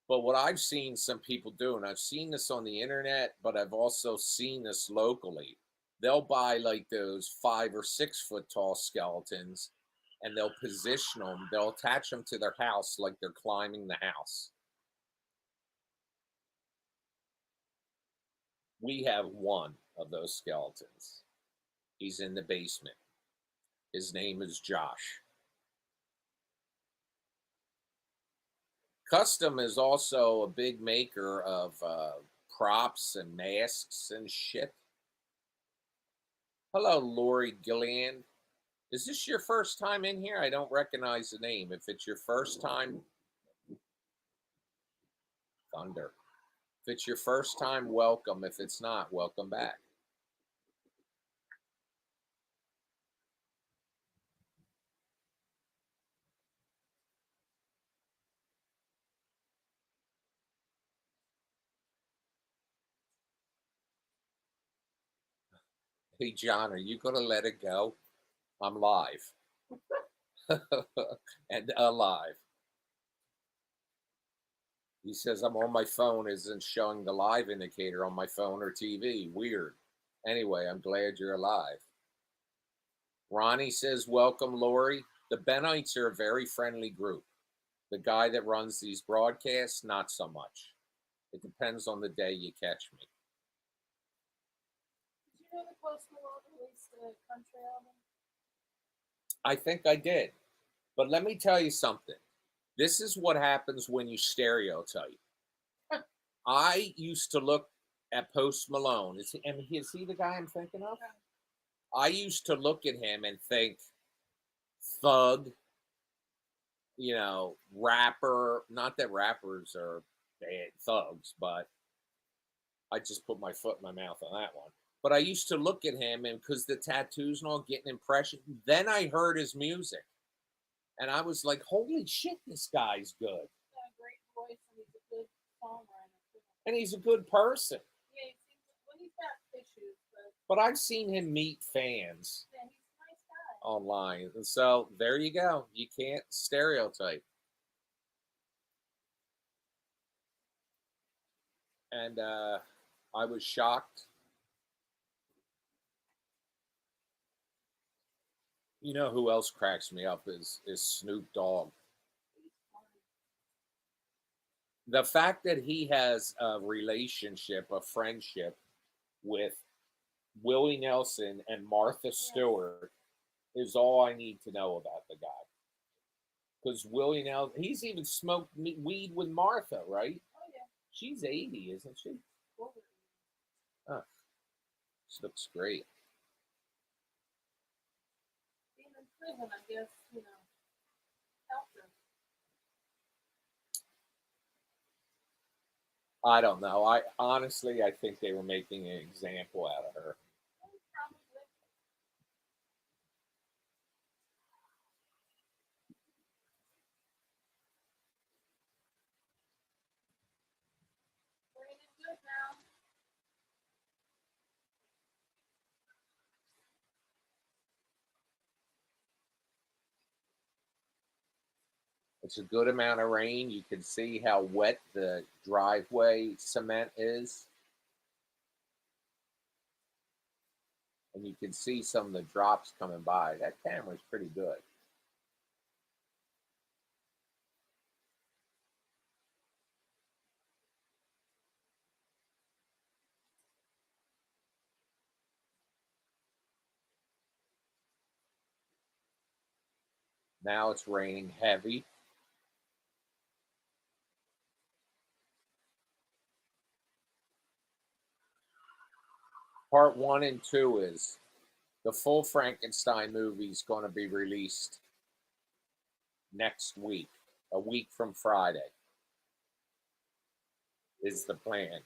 But what I've seen some people do, and I've seen this on the internet, but I've also seen this locally, they'll buy like those 5 or 6 foot tall skeletons and they'll position them, they'll attach them to their house like they're climbing the house. We have one of those skeletons. He's in the basement. His name is Josh. Custom is also a big maker of props and masks and shit. Hello, Lori Gillian. Is this your first time in here? I don't recognize the name. If it's your first time, Thunder. If it's your first time, welcome. If it's not, welcome back. Hey, John, are you going to let it go? I'm live. And alive. He says I'm on my phone, isn't showing the live indicator on my phone or TV. Weird. Anyway, I'm glad you're alive. Ronnie says, welcome, Lori. The Benites are a very friendly group. The guy that runs these broadcasts, not so much. It depends on the day you catch me. Did you know that Post Malone released a country album? I think I did. But let me tell you something. This is what happens when you stereotype. I used to look at Post Malone. Is he the guy I'm thinking of? I used to look at him and think thug, rapper. Not that rappers are bad thugs, but I just put my foot in my mouth on that one. But I used to look at him, and because the tattoos and all, get an impression. Then I heard his music, and I was like, "Holy shit, this guy's good!" He's got a great voice, and he's a good songwriter too. And he's a good person. Yeah, he's got issues, but I've seen him meet fans. Yeah, he's a nice guy. Online, and so there you go. You can't stereotype. And I was shocked. You know who else cracks me up is Snoop Dogg. The fact that he has a relationship, a friendship with Willie Nelson and Martha Stewart is all I need to know about the guy. Because Willie Nelson, he's even smoked weed with Martha, right? Oh yeah. She's 80, isn't she? Oh, she looks great. Being in prison, I guess, helped her. I don't know. I honestly, I think they were making an example out of her. Probably. Raining good now. It's a good amount of rain. You can see how wet the driveway cement is. And you can see some of the drops coming by. That camera's pretty good. Now it's raining heavy. Part 1 and 2 is the full Frankenstein movie is going to be released next week, a week from Friday, is the plan.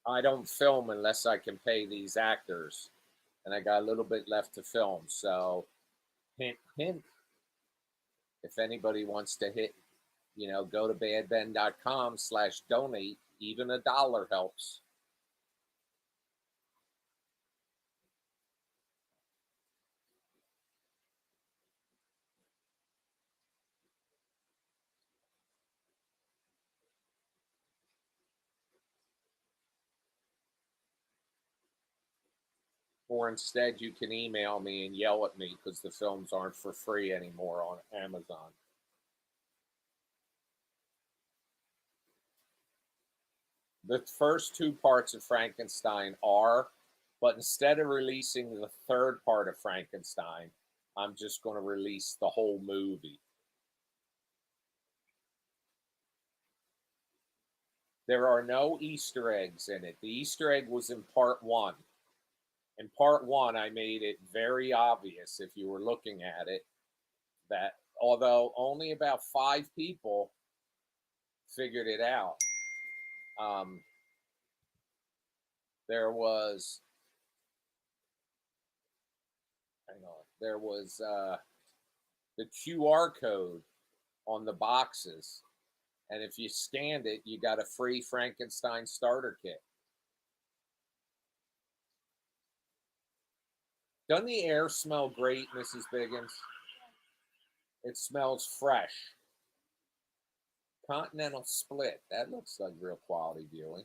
I don't film unless I can pay these actors, and I got a little bit left to film. So, hint, hint. If anybody wants to hit, go to badben.com/donate. Even $1 helps. Or instead, you can email me and yell at me because the films aren't for free anymore on Amazon. The first 2 parts of Frankenstein are, but instead of releasing the 3rd part of Frankenstein, I'm just going to release the whole movie. There are no Easter eggs in it. The Easter egg was in part 1. In part 1, I made it very obvious, if you were looking at it, that although only about 5 people figured it out, there was, there was the QR code on the boxes, and if you scanned it, you got a free Frankenstein starter kit. Doesn't the air smell great, Mrs. Biggins? It smells fresh. Continental Split. That looks like real quality viewing.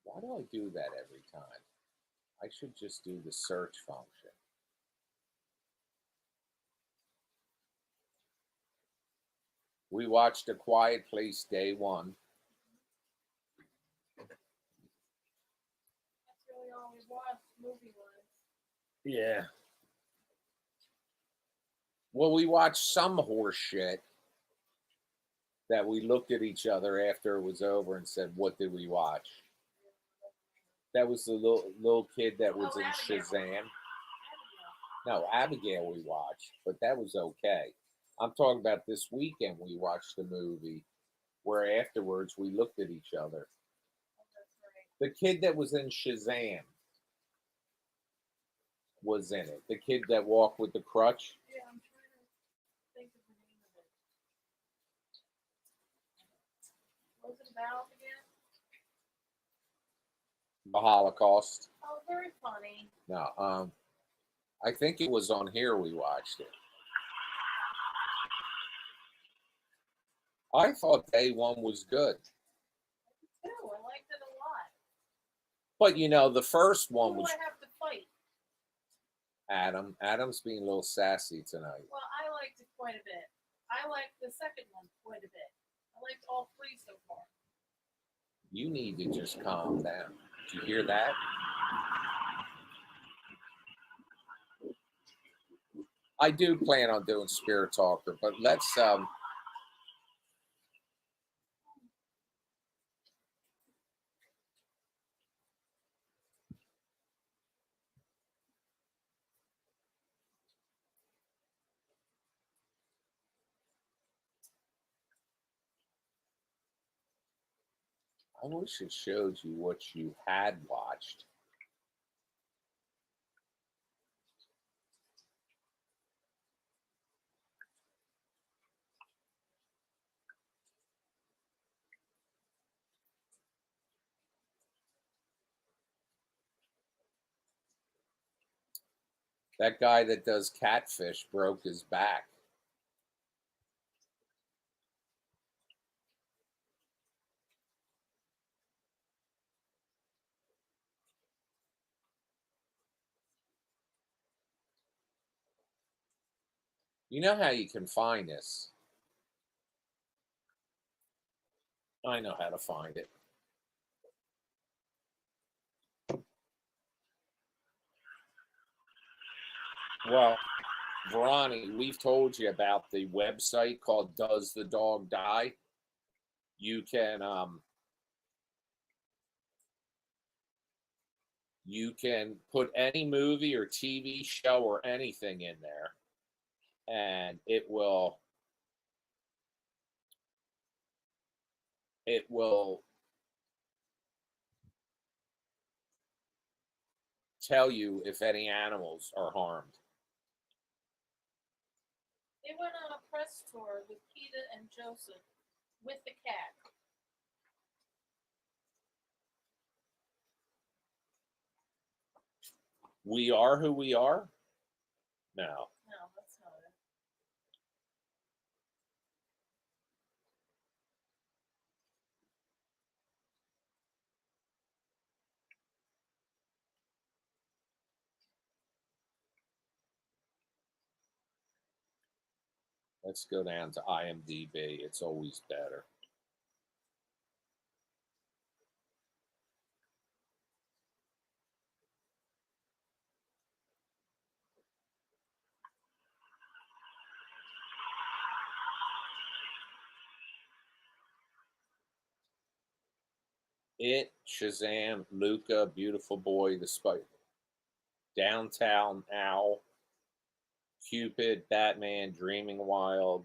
Why do I do that every time? I should just do the search function. We watched A Quiet Place day 1. That's really all we watched movie-wise. Yeah. Well, we watched some horse shit that we looked at each other after it was over and said, "What did we watch?" That was the little kid that was in Shazam. No, Abigail we watched, but that was okay. I'm talking about this weekend we watched a movie where afterwards we looked at each other. The kid that was in Shazam was in it. The kid that walked with the crutch. Yeah, I'm trying to think of the name of it. What was it about again? The Holocaust. Oh, very funny. No, I think it was on here we watched it. I thought day 1 was good. I did too. I liked it a lot. But the first one Who do was I have to fight? Adam. Adam's being a little sassy tonight. Well, I liked it quite a bit. I liked the second one quite a bit. I liked all 3 so far. You need to just calm down. Did you hear that? I do plan on doing Spirit Talker, but let's I wish it showed you what you had watched. That guy that does catfish broke his back. You know how you can find this? I know how to find it. Well, Verani, we've told you about the website called Does the Dog Die? You can put any movie or TV show or anything in there, and it will tell you if any animals are harmed. They went on a press tour with Peter and Joseph with the cat. We are who we are? No. No, that's not it. Let's go down to IMDb. It's always better. It, Shazam, Luca, Beautiful Boy, The Spider, Downtown Owl, Cupid, Batman, Dreaming Wild,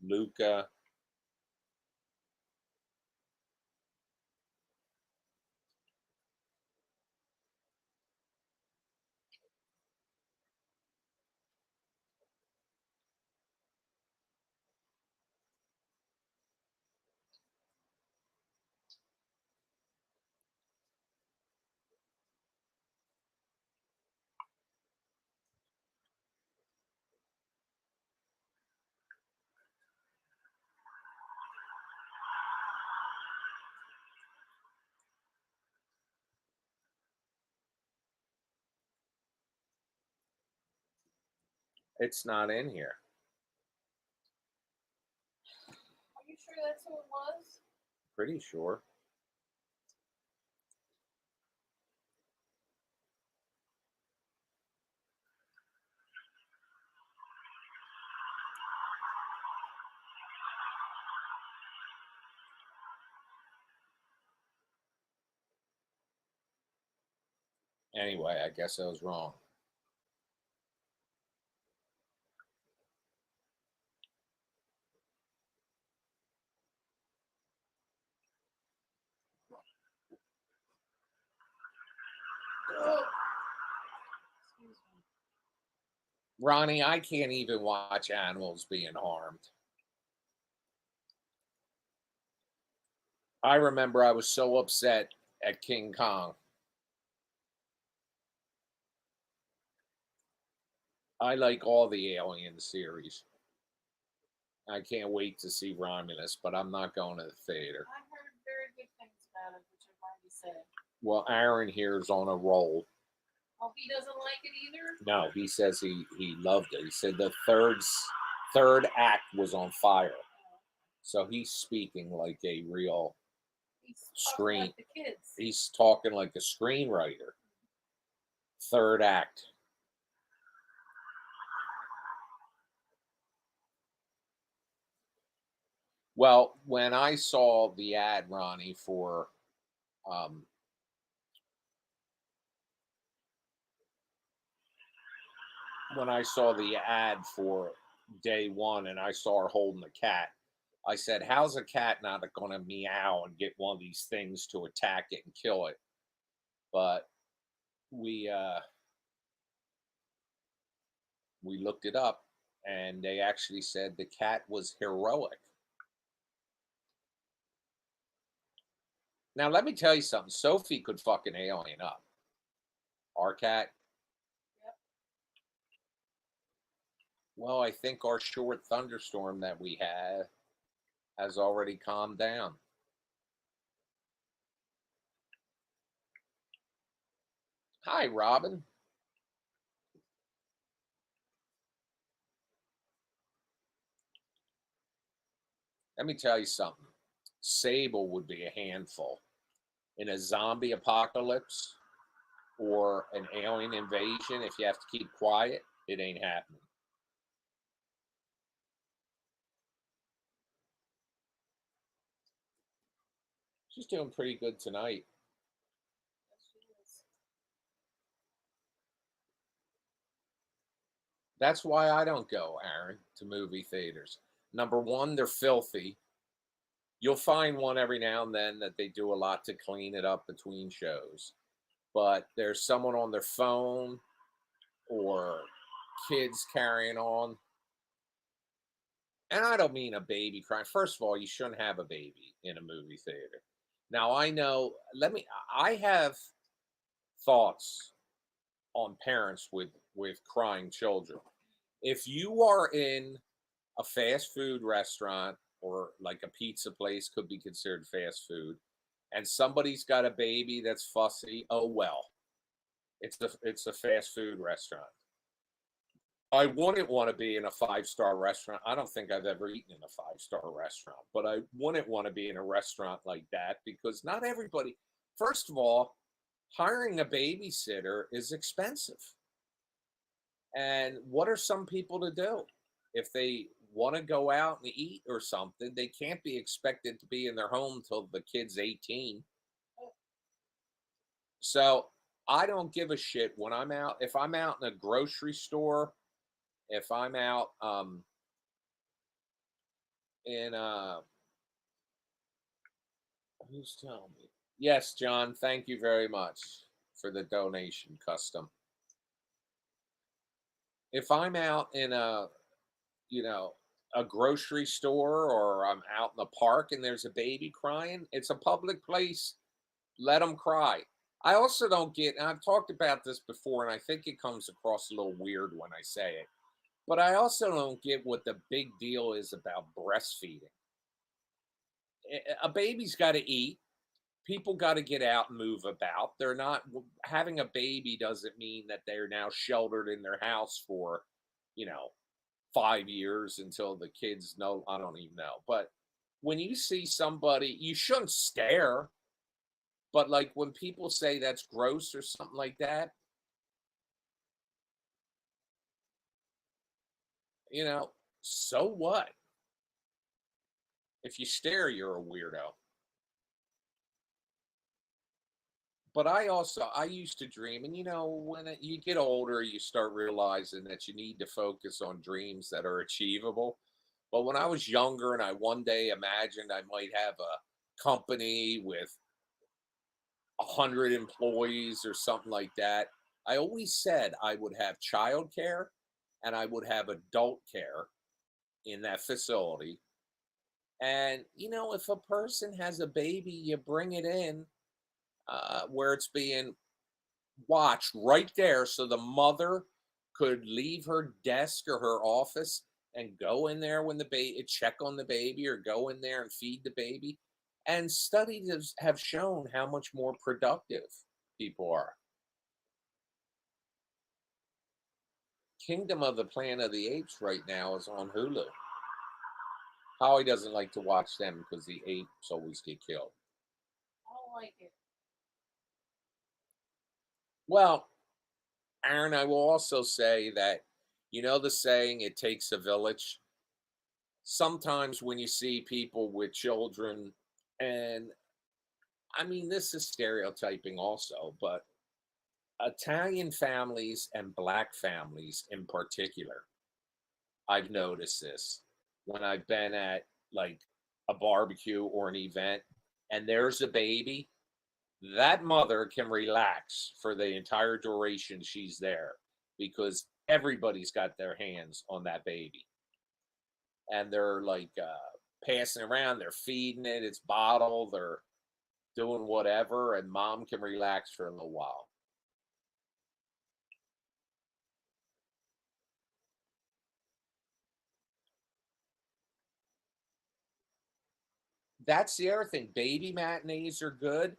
Luca. It's not in here. Are you sure that's who it was? Pretty sure. Anyway, I guess I was wrong. Excuse me. Ronnie, I can't even watch animals being harmed. I remember I was so upset at King Kong. I like all the Alien series. I can't wait to see Romulus, but I'm not going to the theater. I heard very good things about it, which I've already said. Well, Aaron here's on a roll. Oh, he doesn't like it either? No, he says he loved it. He said the third act was on fire. Oh, So he's speaking like a real he's talking screen. like the kids. He's talking like a screenwriter. Third act. Well, when I saw the ad, Ronnie, for when I saw the ad for day one and I saw her holding the cat, I said, how's a cat not going to meow and get one of these things to attack it and kill it? But we we looked it up and they actually said the cat was heroic. Now let me tell you something. Sophie could fucking alien up. Our cat. Yep. Well, I think our short thunderstorm that we had has already calmed down. Hi, Robin. Let me tell you something. Sable would be a handful. In a zombie apocalypse or an alien invasion, if you have to keep quiet, it ain't happening. She's doing pretty good tonight. Yes, she is. That's why I don't go, Aaron, to movie theaters. Number one, they're filthy. You'll find one every now and then that they do a lot to clean it up between shows. But there's someone on their phone or kids carrying on. And I don't mean a baby crying. First of all, you shouldn't have a baby in a movie theater. Now, I know, I have thoughts on parents with crying children. If you are in a fast food restaurant or like a pizza place could be considered fast food and somebody's got a baby that's fussy, oh well. It's a fast food restaurant. I wouldn't want to be in a five-star restaurant. I don't think I've ever eaten in a five-star restaurant, but I wouldn't want to be in a restaurant like that because not everybody, first of all, hiring a babysitter is expensive. And what are some people to do? If they want to go out and eat or something, they can't be expected to be in their home till the kid's 18. So I don't give a shit when I'm out. If I'm out in a grocery store, if I'm out in who's telling me? Yes, John, thank you very much for the donation, custom. If I'm out in you know, a grocery store or I'm out in the park and there's a baby crying, it's a public place. Let them cry. I also don't get, and I've talked about this before, and I think it comes across a little weird when I say it, but I also don't get what the big deal is about breastfeeding. A baby's got to eat. People got to get out and move about. They're not having a baby doesn't mean that they're now sheltered in their house for, you know, 5 years until the kids know. I don't even know. But when you see somebody, you shouldn't stare. But like when people say that's gross or something like that, you know, so what? If you stare, you're a weirdo. But I used to dream, and when you get older, you start realizing that you need to focus on dreams that are achievable. But when I was younger and I one day imagined I might have a company with 100 employees or something like that, I always said I would have childcare and I would have adult care in that facility. And if a person has a baby, you bring it in where it's being watched right there, so the mother could leave her desk or her office and go in there when the baby check on the baby or go in there and feed the baby. And studies have shown how much more productive people are. Kingdom of the Planet of the Apes right now is on Hulu. Howie doesn't like to watch them because the apes always get killed. I don't like it. Well, Aaron, I will also say that the saying, it takes a village. Sometimes when you see people with children, and I mean, this is stereotyping also, but Italian families and Black families in particular, I've noticed this when I've been at like a barbecue or an event and there's a baby, that mother can relax for the entire duration she's there because everybody's got their hands on that baby and they're like passing around, they're feeding it, it's bottled, they're doing whatever, and mom can relax for a little while. That's the other thing. Baby matinees are good.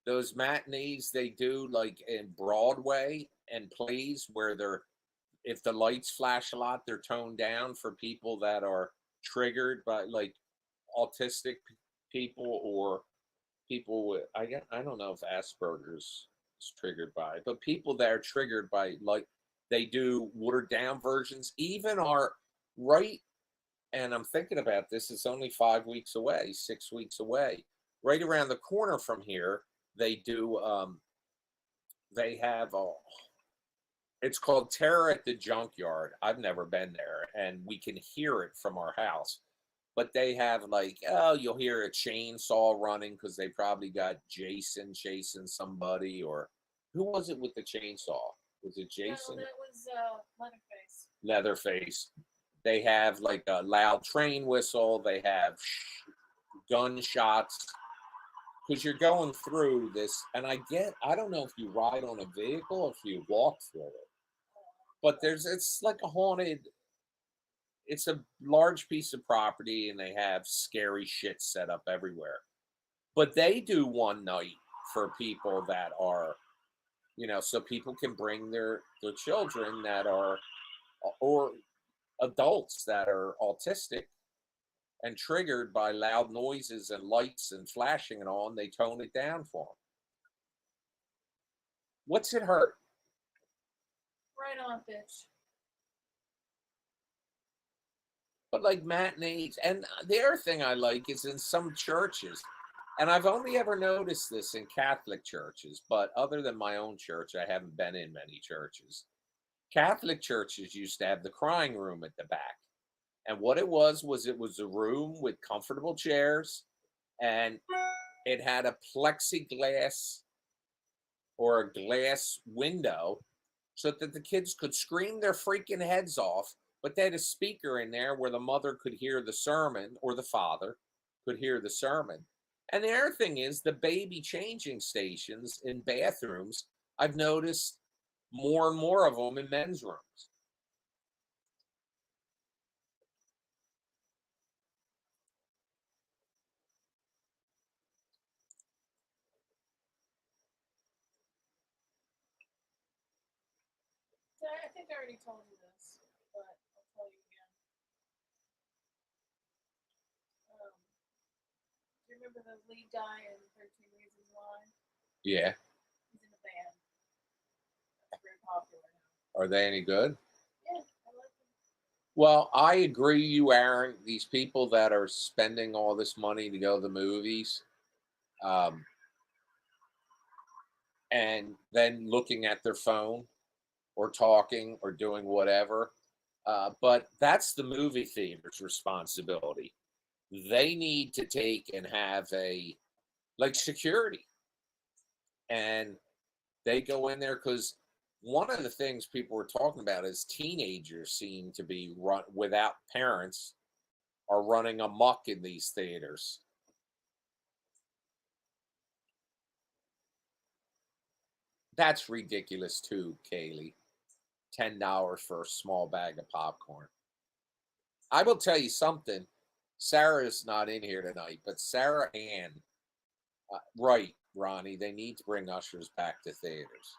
Those matinees they do like in Broadway and plays where they're if the lights flash a lot, they're toned down for people that are triggered by like autistic people or people with I don't know if Asperger's is triggered by it, but people that are triggered by like they do watered down versions, even are right. And I'm thinking about this. It's only 5 weeks away, 6 weeks away. Right around the corner from here, they do. They have a. It's called Terror at the Junkyard. I've never been there, and we can hear it from our house. But they have like, oh, you'll hear a chainsaw running because they probably got Jason chasing somebody, or who was it with the chainsaw? Was it No, Jason? that was Leatherface. Leatherface. They have like a loud train whistle. They have gunshots because you're going through this. And I don't know if you ride on a vehicle or if you walk through it, but it's like a haunted. It's a large piece of property, and they have scary shit set up everywhere. But they do one night for people that are, so people can bring their children that are or adults that are autistic and triggered by loud noises and lights and flashing and all, and they tone it down for them. What's it hurt? Right on, bitch. But like matinees, and the other thing I like is in some churches, and I've only ever noticed this in Catholic churches, but other than my own church, I haven't been in many churches. Catholic churches used to have the crying room at the back. And what it was a room with comfortable chairs, and it had a plexiglass or a glass window so that the kids could scream their freaking heads off, but they had a speaker in there where the mother could hear the sermon or the father could hear the sermon. And the other thing is the baby changing stations in bathrooms. I've noticed more and more of them in men's rooms. So I think I already told you this, but I'll tell you again. Do you remember the lead guy in 13 Reasons Why? Yeah. He's in a band. That's very popular now. Are they any good? Yeah, I like him. Well, I agree, you, Aaron. These people that are spending all this money to go to the movies, um, and then looking at their phone or talking or doing whatever. But that's the movie theater's responsibility. They need to take and have a like security, and they go in there because one of the things people were talking about is teenagers seem to be run without parents are running amok in these theaters. That's ridiculous too, Kaylee. $10 for a small bag of popcorn. I will tell you something. Sarah's not in here tonight, but Sarah Ann, right, Ronnie, they need to bring ushers back to theaters.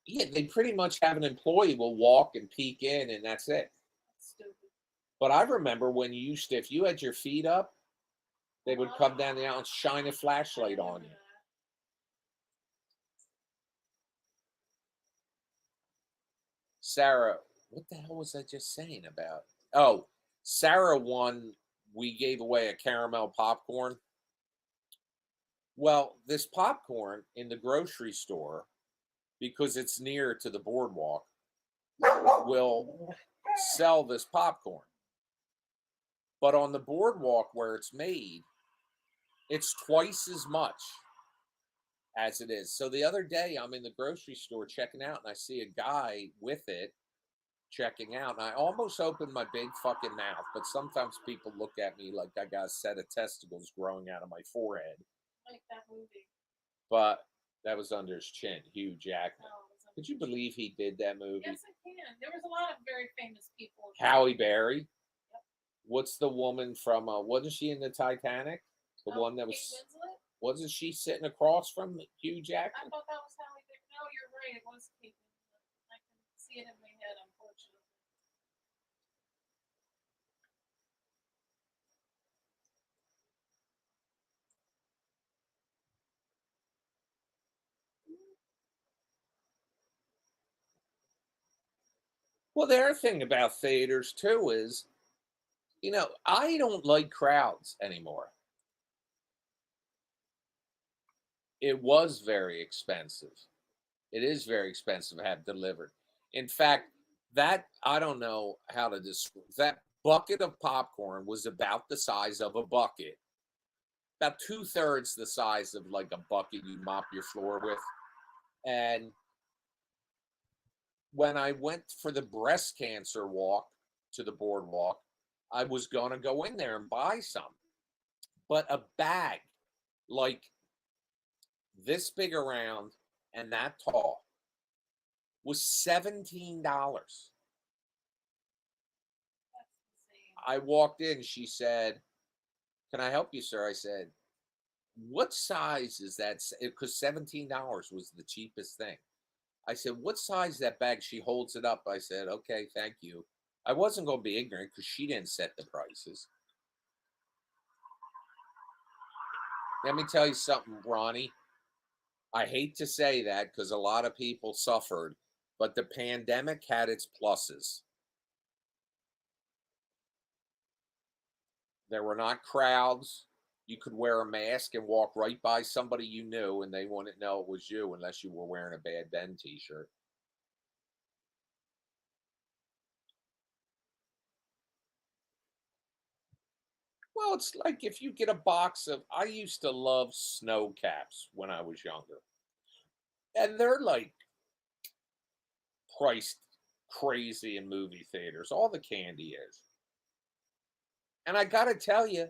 Yeah, they pretty much have an employee will walk and peek in, and that's it. Stupid. But I remember when you used to, if you had your feet up, they would come down the aisle and shine a flashlight on you. Sarah, what the hell was I just saying about? Oh, Sarah won. We gave away a caramel popcorn. Well, this popcorn in the grocery store, because it's near to the boardwalk, will sell this popcorn. But on the boardwalk where it's made, it's twice as much as it is. So the other day, I'm in the grocery store checking out, and I see a guy with it checking out, and I almost opened my big fucking mouth. But sometimes people look at me like I got a set of testicles growing out of my forehead. Like that movie. But that was under his chin, Hugh Jackman. No, Could you believe he did that movie? Yes, I can. There was a lot of very famous people. Halle Berry. Yep. What's the woman from? Wasn't she in the Titanic? The one that Kate was. Winslet? Wasn't she sitting across from Hugh I Jackman? thought that was Halle Berry. No, you're right. It was Kate Winslet. I can see it in my head, unfortunately. Well, the other thing about theaters too is, I don't like crowds anymore. It was very expensive. It is very expensive to have delivered. In fact, that I don't know how to describe that bucket of popcorn was about the size of a bucket, about two-thirds the size of like a bucket you mop your floor with. And when I went for the breast cancer walk to the boardwalk, I was gonna go in there and buy some. But a bag like this big around and that tall was $17. That's insane. I walked in, she said, "Can I help you, sir?" I said, "What size is that?" Because $17 was the cheapest thing. I said, "What size is that bag?" She holds it up. I said, "Okay, thank you." I wasn't going to be ignorant because she didn't set the prices. Let me tell you something, Ronnie. I hate to say that because a lot of people suffered, but the pandemic had its pluses. There were not crowds. You could wear a mask and walk right by somebody you knew, and they wouldn't know it was you unless you were wearing a Bad Ben t-shirt. Well, it's like if you get a box of, I used to love snow caps when I was younger, and they're like priced crazy in movie theaters. All the candy is. And I got to tell you,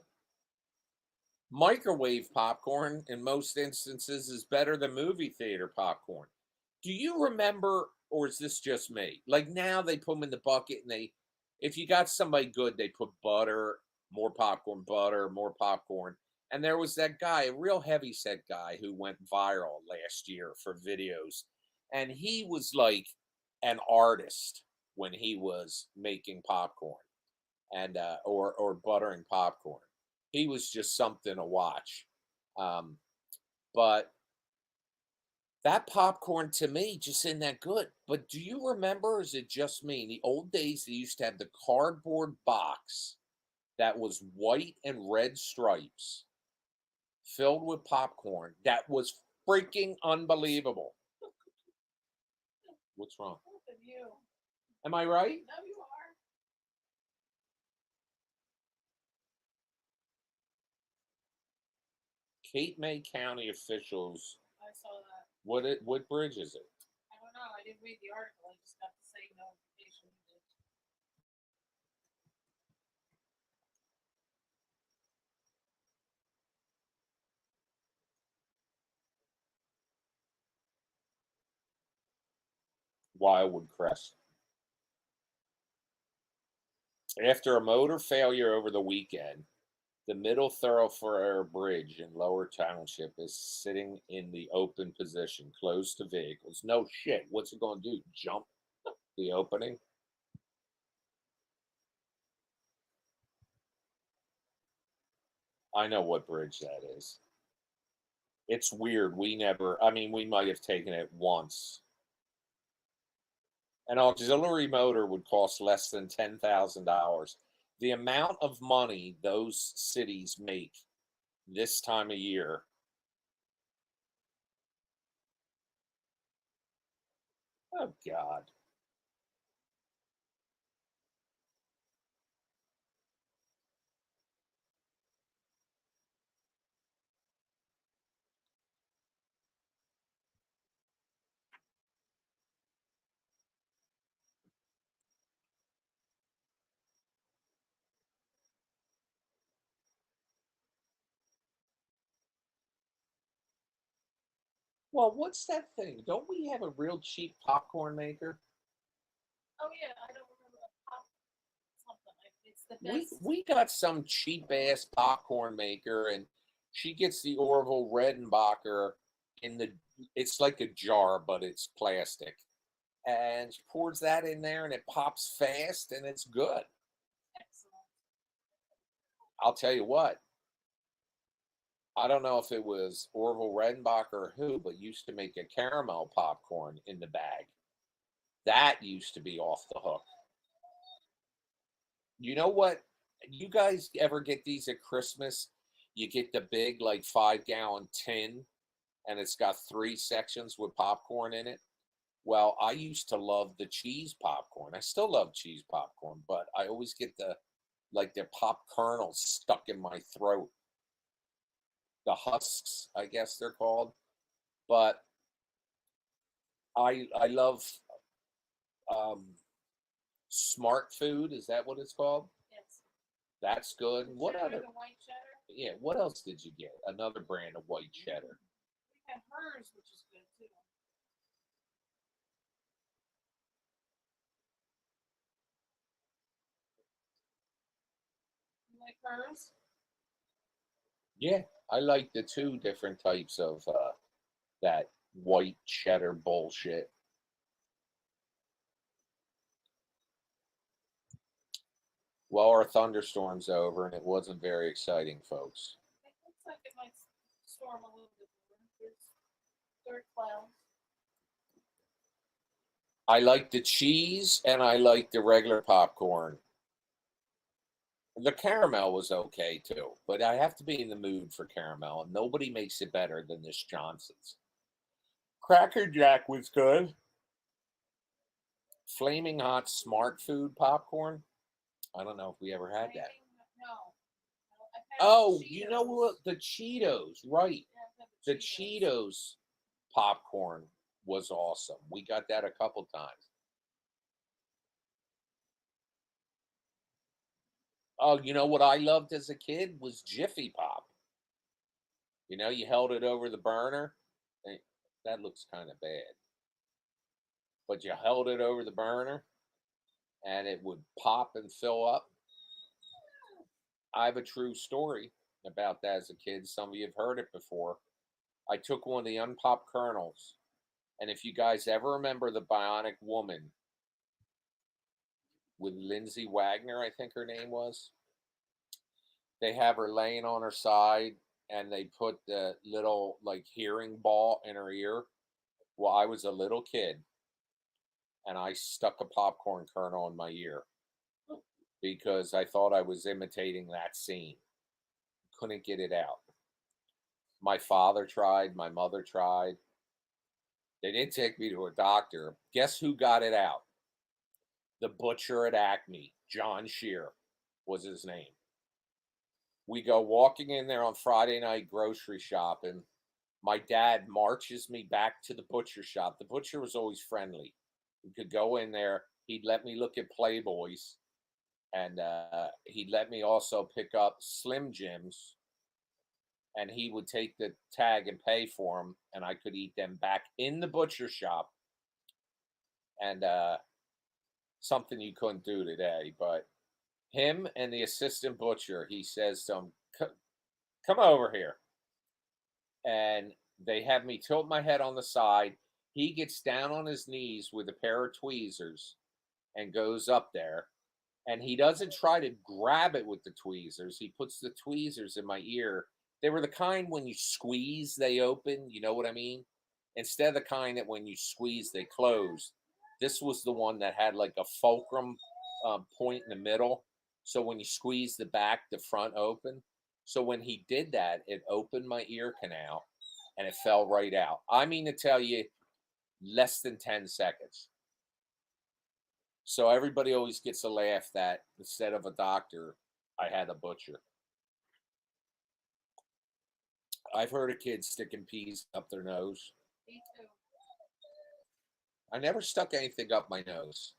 microwave popcorn in most instances is better than movie theater popcorn. Do you remember, or is this just me? Like now they put them in the bucket and if you got somebody good, they put butter, more popcorn. And there was that guy, a real heavy set guy who went viral last year for videos. And he was like an artist when he was making popcorn and or buttering popcorn. He was just something to watch. Um, but that popcorn to me just isn't that good. But do you remember? Is it just me? In the old days, they used to have the cardboard box that was white and red stripes filled with popcorn. That was freaking unbelievable. What's wrong? Both of you. Am I right? No, you are. Cape May County officials. I saw that. What bridge is it? I don't know. I didn't read the article. I just got the same notification you did. Wildwood Crest. After a motor failure over the weekend, the Middle Thoroughfare Bridge in Lower Township is sitting in the open position, closed to vehicles. No shit. What's it going to do? Jump the opening? I know what bridge that is. It's weird. I mean, we might have taken it once. An auxiliary motor would cost less than $10,000. The amount of money those cities make this time of year. Oh, God. Well, what's that thing? Don't we have a real cheap popcorn maker? Oh yeah, I don't remember the pop something. the we best. we got some cheap ass popcorn maker, and she gets the Orville Redenbacher in the. It's like a jar, but it's plastic, and she pours that in there, and it pops fast, and it's good. Excellent. I'll tell you what. I don't know if it was Orville Redenbacher or who, but used to make a caramel popcorn in the bag. That used to be off the hook. You know what? You guys ever get these at Christmas? You get the big, like 5 gallon tin, and it's got 3 sections with popcorn in it. Well, I used to love the cheese popcorn. I still love cheese popcorn, but I always get the pop kernels stuck in my throat. The husks, I guess they're called. But I love um, smart food. Is that what it's called? Yes. That's good. What Cheddar, other? the white cheddar. Yeah. What else did you get? Another brand of white cheddar. We have hers, which is good too. You like hers? Yeah, I like the 2 different types of that white cheddar bullshit. Well, our thunderstorm's over, and it wasn't very exciting, folks. It looks like it might storm a little bit more. There's dirt clouds. I like the cheese, and I like the regular popcorn. The caramel was okay too, but I have to be in the mood for caramel, and nobody makes it better than this Johnson's. Cracker Jack was good. Flaming Hot Smart Food popcorn. I don't know if we ever had that. No. No, I've had Oh, Cheetos. you know what? The Cheetos, right. Yeah, I've had The Cheetos popcorn was awesome. We got that a couple times. Oh, you know what I loved as a kid was Jiffy Pop. You know, you held it over the burner. That looks kind of bad. But you held it over the burner and it would pop and fill up. I have a true story about that as a kid. Some of you have heard it before. I took one of the unpopped kernels, and if you guys ever remember the Bionic Woman with Lindsay Wagner, I think her name was, they have her laying on her side and they put the little like hearing ball in her ear. Well, I was a little kid and I stuck a popcorn kernel in my ear because I thought I was imitating that scene. Couldn't get it out. My father tried, my mother tried. They didn't take me to a doctor. Guess who got it out? The butcher at Acme, John Shear was his name. We go walking in there on Friday night grocery shopping. My dad marches me back to the butcher shop. The butcher was always friendly. We could go in there. He'd let me look at Playboys, and he'd let me also pick up Slim Jims, and he would take the tag and pay for them, and I could eat them back in the butcher shop. And something you couldn't do today, but him and the assistant butcher, he says to him, come over here. And they have me tilt my head on the side. He gets down on his knees with a pair of tweezers and goes up there. And he doesn't try to grab it with the tweezers. He puts the tweezers in my ear. They were the kind when you squeeze, they open. You know what I mean? Instead of the kind that when you squeeze, they close. This was the one that had like a fulcrum point in the middle. So when you squeeze the back, the front open. So when he did that, it opened my ear canal and it fell right out. I mean to tell you, less than 10 seconds. So everybody always gets a laugh that instead of a doctor, I had a butcher. I've heard of kids sticking peas up their nose. Me too. I never stuck anything up my nose.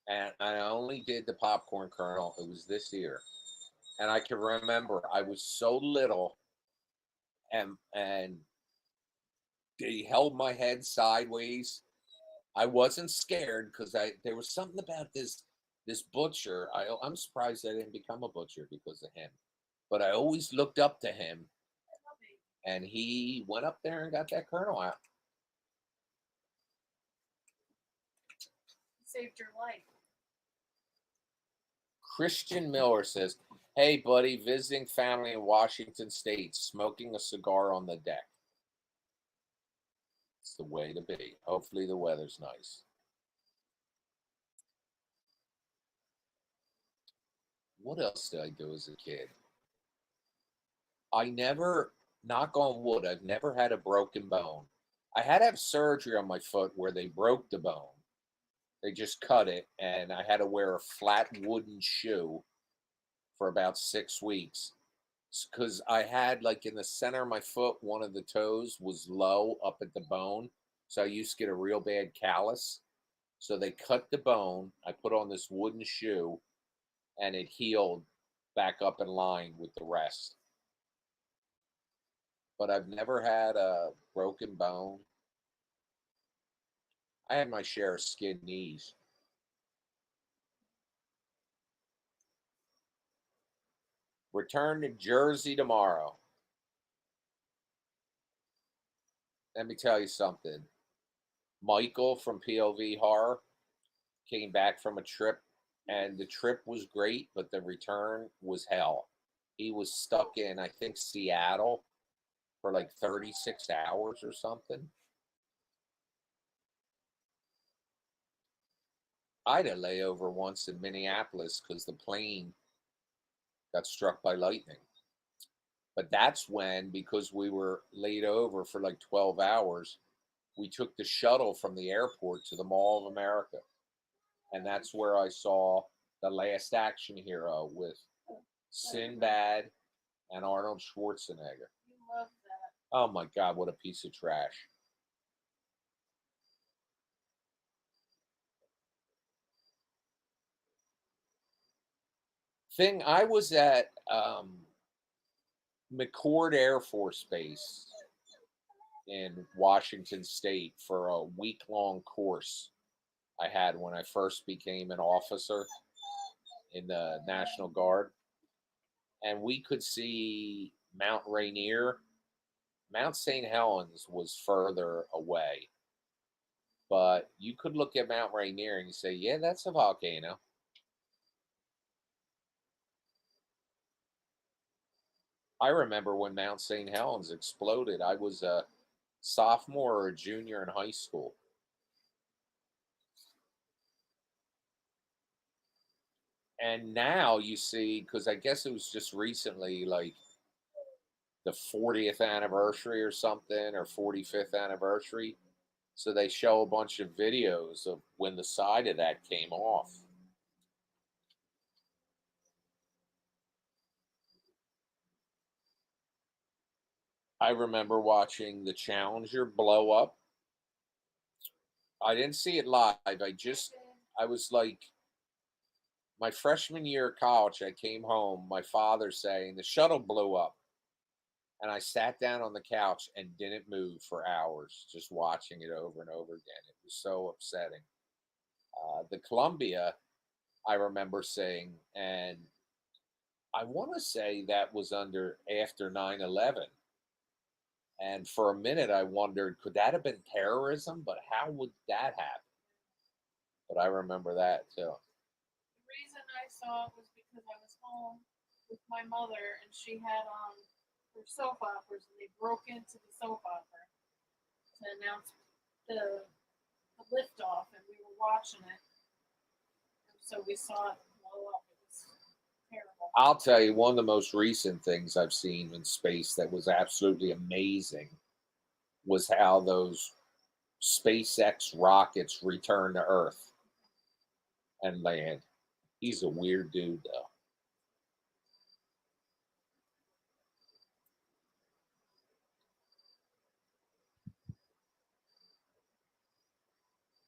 And I only did the popcorn kernel. It was this year. And I can remember I was so little and they held my head sideways I wasn't scared because there was something about this butcher. I'm surprised I didn't become a butcher because of him. But I always looked up to him, and he went up there and got that kernel out. Saved your life. Christian Miller says, "Hey, buddy, visiting family in Washington State, smoking a cigar on the deck. It's the way to be. Hopefully, the weather's nice." What else did I do as a kid? I never, knock on wood, I've never had a broken bone. I had to have surgery on my foot where they broke the bone. They just cut it, and I had to wear a flat wooden shoe for about 6 weeks because I had, like, in the center of my foot, one of the toes was low up at the bone. So I used to get a real bad callus. So they cut the bone. I put on this wooden shoe, and it healed back up in line with the rest. But I've never had a broken bone. I had my share of skin knees. Return to Jersey tomorrow. Let me tell you something. Michael from POV Horror came back from a trip, and the trip was great, but the return was hell. He was stuck in, I think, Seattle for like 36 hours or something. I had a layover once in Minneapolis because the plane got struck by lightning. But that's when, because we were laid over for like 12 hours, we took the shuttle from the airport to the Mall of America. And that's where I saw The Last Action Hero with Sinbad and Arnold Schwarzenegger. You love that. Oh my God, what a piece of trash. I was at McCord Air Force Base in Washington State for a week-long course I had when I first became an officer in the National Guard. And we could see Mount Rainier. Mount St. Helens was further away, but you could look at Mount Rainier and you say, yeah, that's a volcano. I remember when Mount St. Helens exploded. I was a sophomore or a junior in high school. And now you see, because I guess it was just recently, like the 40th anniversary or something, or 45th anniversary. So they show a bunch of videos of when the side of that came off. I remember watching the Challenger blow up. I didn't see it live. I was like, my freshman year of college, I came home, my father saying, the shuttle blew up. And I sat down on the couch and didn't move for hours, just watching it over and over again. It was so upsetting. The Columbia, I remember seeing, and I want to say that was after 9/11. And for a minute, I wondered, could that have been terrorism? But how would that happen? But I remember that too. The reason I saw it was because I was home with my mother and she had on her soap operas and they broke into the soap opera to announce the liftoff and we were watching it. And so we saw it blow up. It was terrible. I'll tell you, one of the most recent things I've seen in space that was absolutely amazing was how those SpaceX rockets return to Earth and land. He's a weird dude, though.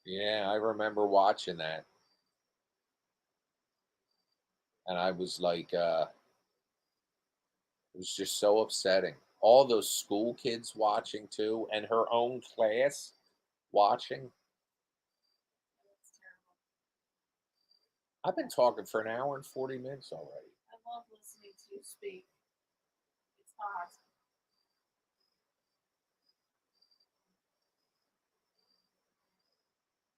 Yeah, I remember watching that. And I was like, it was just so upsetting. All those school kids watching too, and her own class watching. I've been talking for an hour and 40 minutes already. I love listening to you speak. It's hot.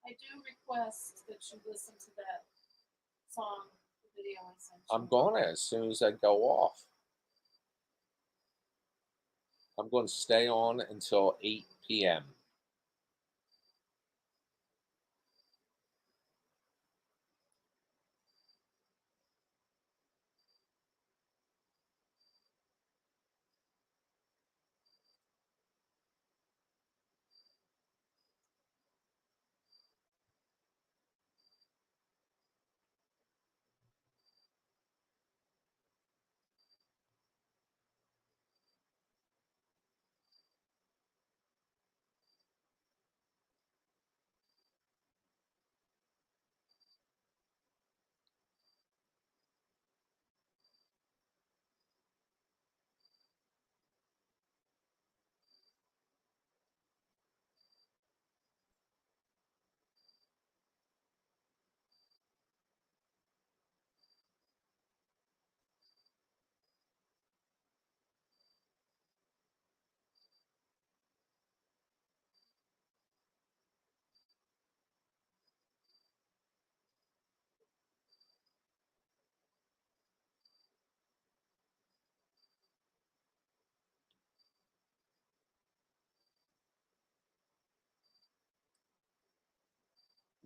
I do request that you listen to that song, the video I sent you. I'm going to as soon as I go off. I'm going to stay on until 8 p.m.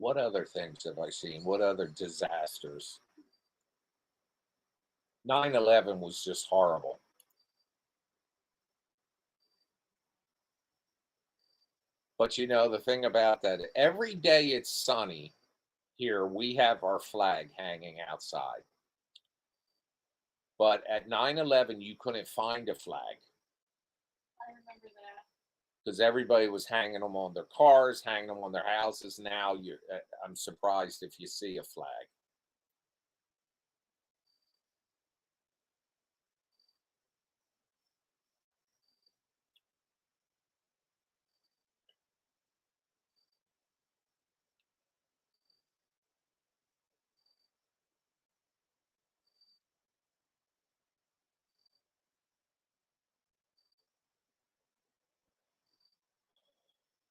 What other things have I seen? What other disasters? 9/11 was just horrible. But you know, the thing about that, every day it's sunny here, we have our flag hanging outside. But at 9/11, you couldn't find a flag I remember that. because everybody was hanging them on their cars, hanging them on their houses. Now I'm surprised if you see a flag.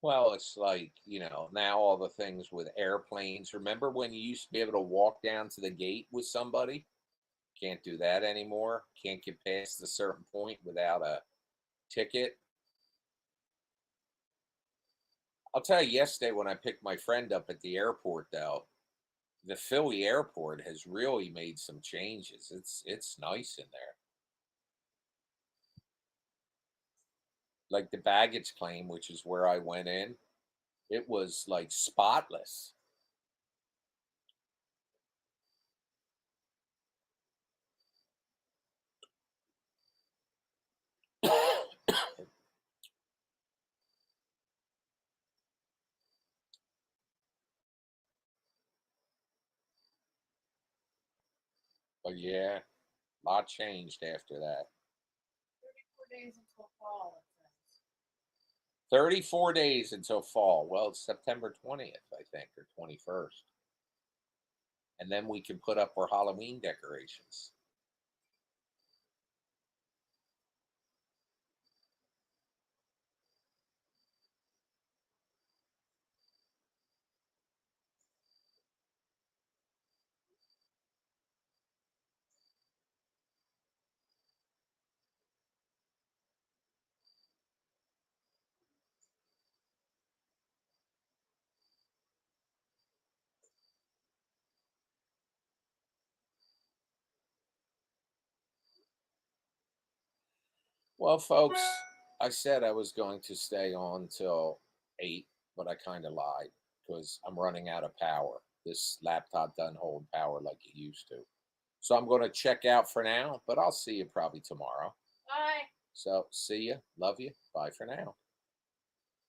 Well, it's like, now all the things with airplanes. Remember when you used to be able to walk down to the gate with somebody? Can't do that anymore. Can't get past a certain point without a ticket. I'll tell you, yesterday when I picked my friend up at the airport, though, the Philly airport has really made some changes. It's nice in there. Like the baggage claim, which is where I went in, it was like spotless. But yeah, a lot changed after that. 34 days until fall, it says. 34 days until fall. Well, it's September 20th, I think, or 21st. And then we can put up our Halloween decorations. Well, folks, I said I was going to stay on till 8, but I kind of lied because I'm running out of power. This laptop doesn't hold power like it used to. So I'm going to check out for now, but I'll see you probably tomorrow. Bye. So see you. Love you. Bye for now.